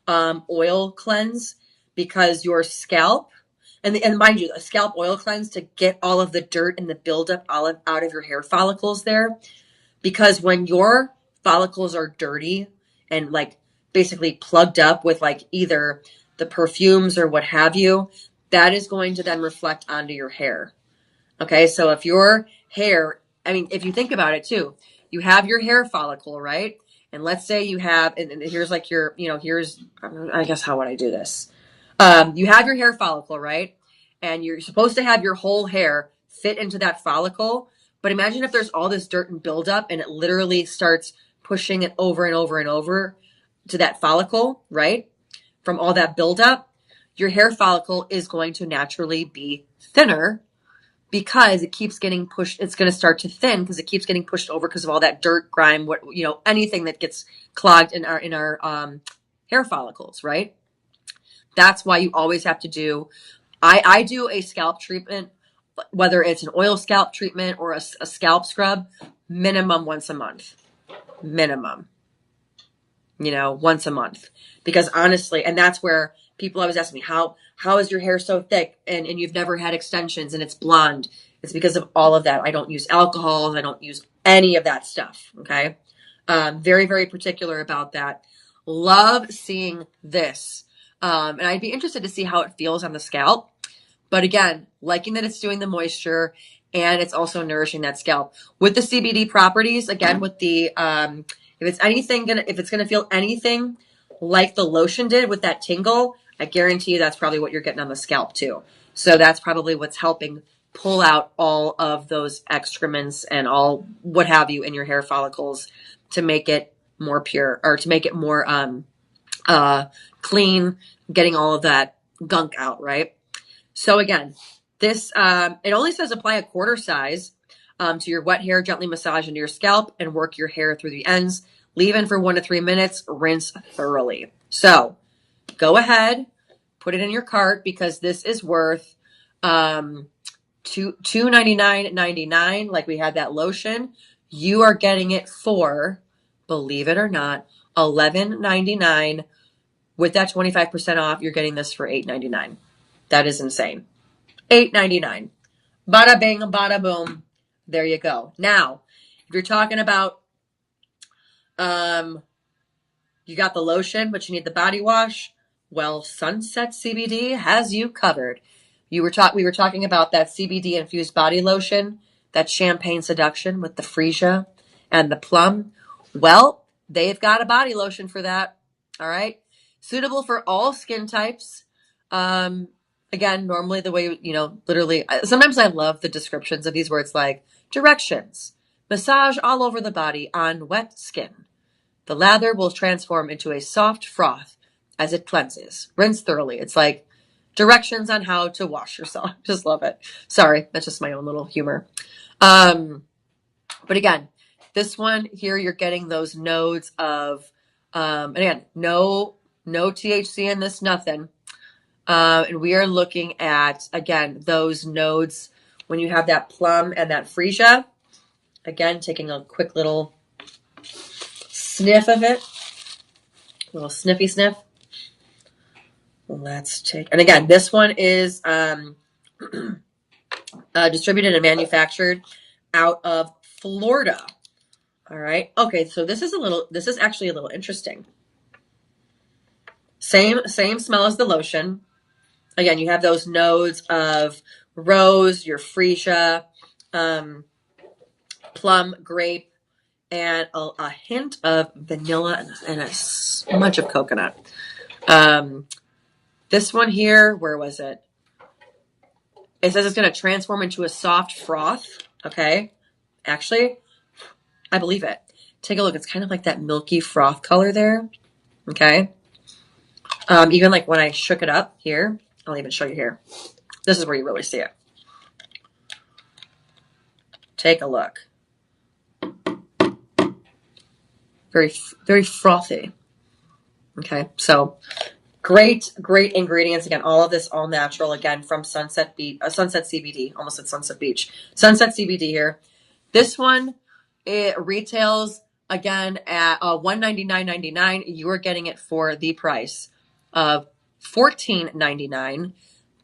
oil cleanse because your scalp, and mind you, a scalp oil cleanse to get all of the dirt and the buildup out of your hair follicles there. Because when your follicles are dirty and like basically plugged up with like either the perfumes or what have you, that is going to then reflect onto your hair. Okay, so if your hair, I mean, if you think about it too, you have your hair follicle, right? And let's say you have, and here's like your, you know, here's, I guess, how would I do this? You have your hair follicle, right? And you're supposed to have your whole hair fit into that follicle. But imagine if there's all this dirt and buildup and it literally starts pushing it over and over and over to that follicle, right? From all that buildup, your hair follicle is going to naturally be thinner because it keeps getting pushed. It's going to start to thin because it keeps getting pushed over because of all that dirt, grime, what, you know, anything that gets clogged in our hair follicles, right? That's why you always have to do, I do a scalp treatment, whether it's an oil scalp treatment or a scalp scrub, minimum once a month, minimum, you know, once a month, because honestly, and that's where people always ask me, how is your hair so thick and you've never had extensions and it's blonde? It's because of all of that. I don't use alcohol. I don't use any of that stuff. Okay. Very, very particular about that. Love seeing this. And I'd be interested to see how it feels on the scalp. But again, liking that it's doing the moisture and it's also nourishing that scalp with the CBD properties. Again, with the, if it's gonna feel anything like the lotion did with that tingle, I guarantee you that's probably what you're getting on the scalp too. So that's probably what's helping pull out all of those excrements and all what have you in your hair follicles to make it more pure or to make it more clean, getting all of that gunk out, right? So again, this, it only says apply a quarter size to your wet hair, gently massage into your scalp and work your hair through the ends. Leave in for 1 to 3 minutes, rinse thoroughly. So go ahead, put it in your cart because this is worth $299.99. Like we had that lotion. You are getting it for, believe it or not, $11.99 With that 25% off, you're getting this for $8.99. That is insane. $8.99. Bada bing, bada boom. There you go. Now, if you're talking about, you got the lotion, but you need the body wash. Well, Sunset CBD has you covered. We were talking about that CBD infused body lotion, that champagne seduction with the freesia and the plum. Well, they've got a body lotion for that. All right. Suitable for all skin types. Again, normally the way, literally, sometimes I love the descriptions of these words like directions, massage all over the body on wet skin. The lather will transform into a soft froth as it cleanses. Rinse thoroughly. It's like directions on how to wash yourself. Just love it. Sorry, that's just my own little humor. But again, this one here, you're getting those nodes of, again, no THC in this, nothing. And we are looking at, again, those nodes when you have that plum and that freesia. Again, taking a quick little sniff of it. A little sniffy sniff. Let's take, and again, this one is distributed and manufactured out of Florida. All right. Okay, so this is actually a little interesting. Same smell as the lotion. Again, you have those nodes of rose, your freesia, plum, grape, and a hint of vanilla and a smudge of coconut. This one here, where was it? It says it's going to transform into a soft froth. Okay. Actually, I believe it. Take a look. It's kind of like that milky froth color there. Okay. Even like when I shook it up here, I'll even show you here. This is where you really see it. Take a look. Very, very frothy. Okay. So great ingredients. Again, all of this all natural. Again, from Sunset CBD. Almost at Sunset Beach. Sunset CBD here. This one, it retails again at $199.99. You are getting it for the price of $14.99.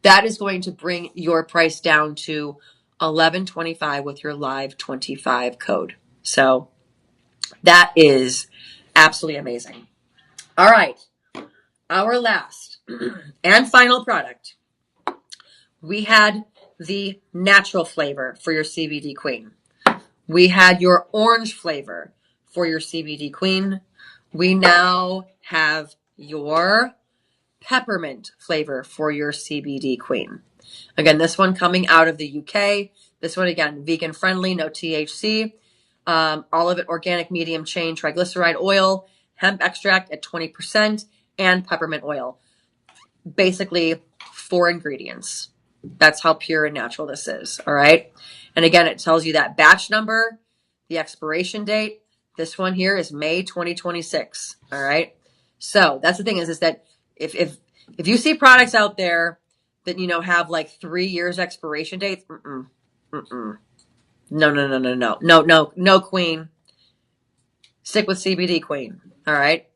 That is going to bring your price down to $11.25 with your live 25 code. So that is absolutely amazing. All right. Our last and final product. We had the natural flavor for your CBD queen. We had your orange flavor for your CBD queen. We now have your peppermint flavor for your CBD queen. Again, this one coming out of the UK. This one, again, vegan friendly, no THC. All of it organic, medium chain triglyceride oil, hemp extract at 20%, and peppermint oil. Basically 4 ingredients. That's how pure and natural this is. All right. And again, it tells you that batch number, the expiration date. This one here is May 2026. All right. So that's the thing is that if you see products out there that, have like 3 years expiration dates, no, queen. Stick with CBD queen. All right.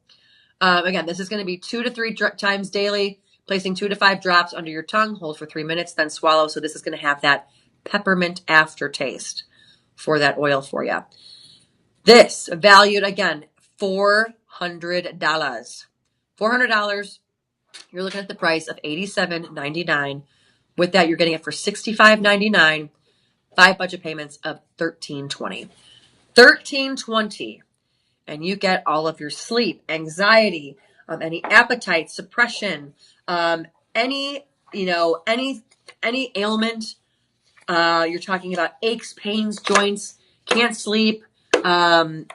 Again, this is going to be 2 to 3 times daily, placing 2 to 5 drops under your tongue, hold for 3 minutes, then swallow. So this is going to have that peppermint aftertaste for that oil for you. This valued again, $400. $400. You're looking at the price of $87.99. With that, you're getting it for $65.99. 5 budget payments of $13.20. $13.20. And you get all of your sleep, anxiety, any appetite suppression, any ailment. You're talking about aches, pains, joints, can't sleep, you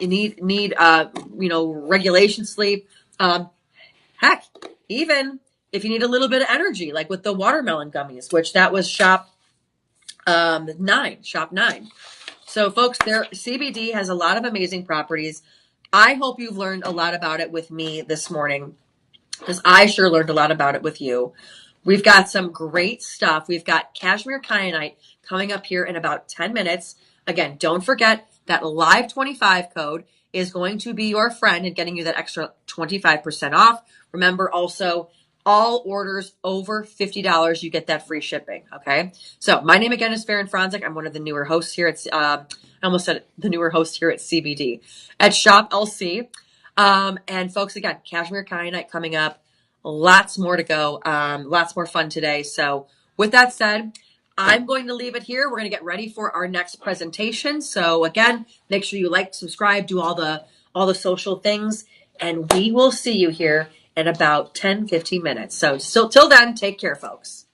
need regulation sleep. Heck, even if you need a little bit of energy, like with the watermelon gummies, which that was shop 9. So folks, their CBD has a lot of amazing properties. I hope you've learned a lot about it with me this morning, because I sure learned a lot about it with you. We've got some great stuff. We've got cashmere kyanite coming up here in about 10 minutes. Again, don't forget that live 25 code. is going to be your friend and getting you that extra 25% off. Remember also, all orders over $50, you get that free shipping. Okay. So my name again is Faran Fronczak. I'm one of the newer hosts here at, I almost said the newer host here at CBD at Shop LC. And folks, again, Cashmere Kyanite coming up. Lots more to go. Lots more fun today. So with that said, I'm going to leave it here. We're going to get ready for our next presentation. So again, make sure you like, subscribe, do all the social things, and we will see you here in about 10, 15 minutes. So till then, take care, folks.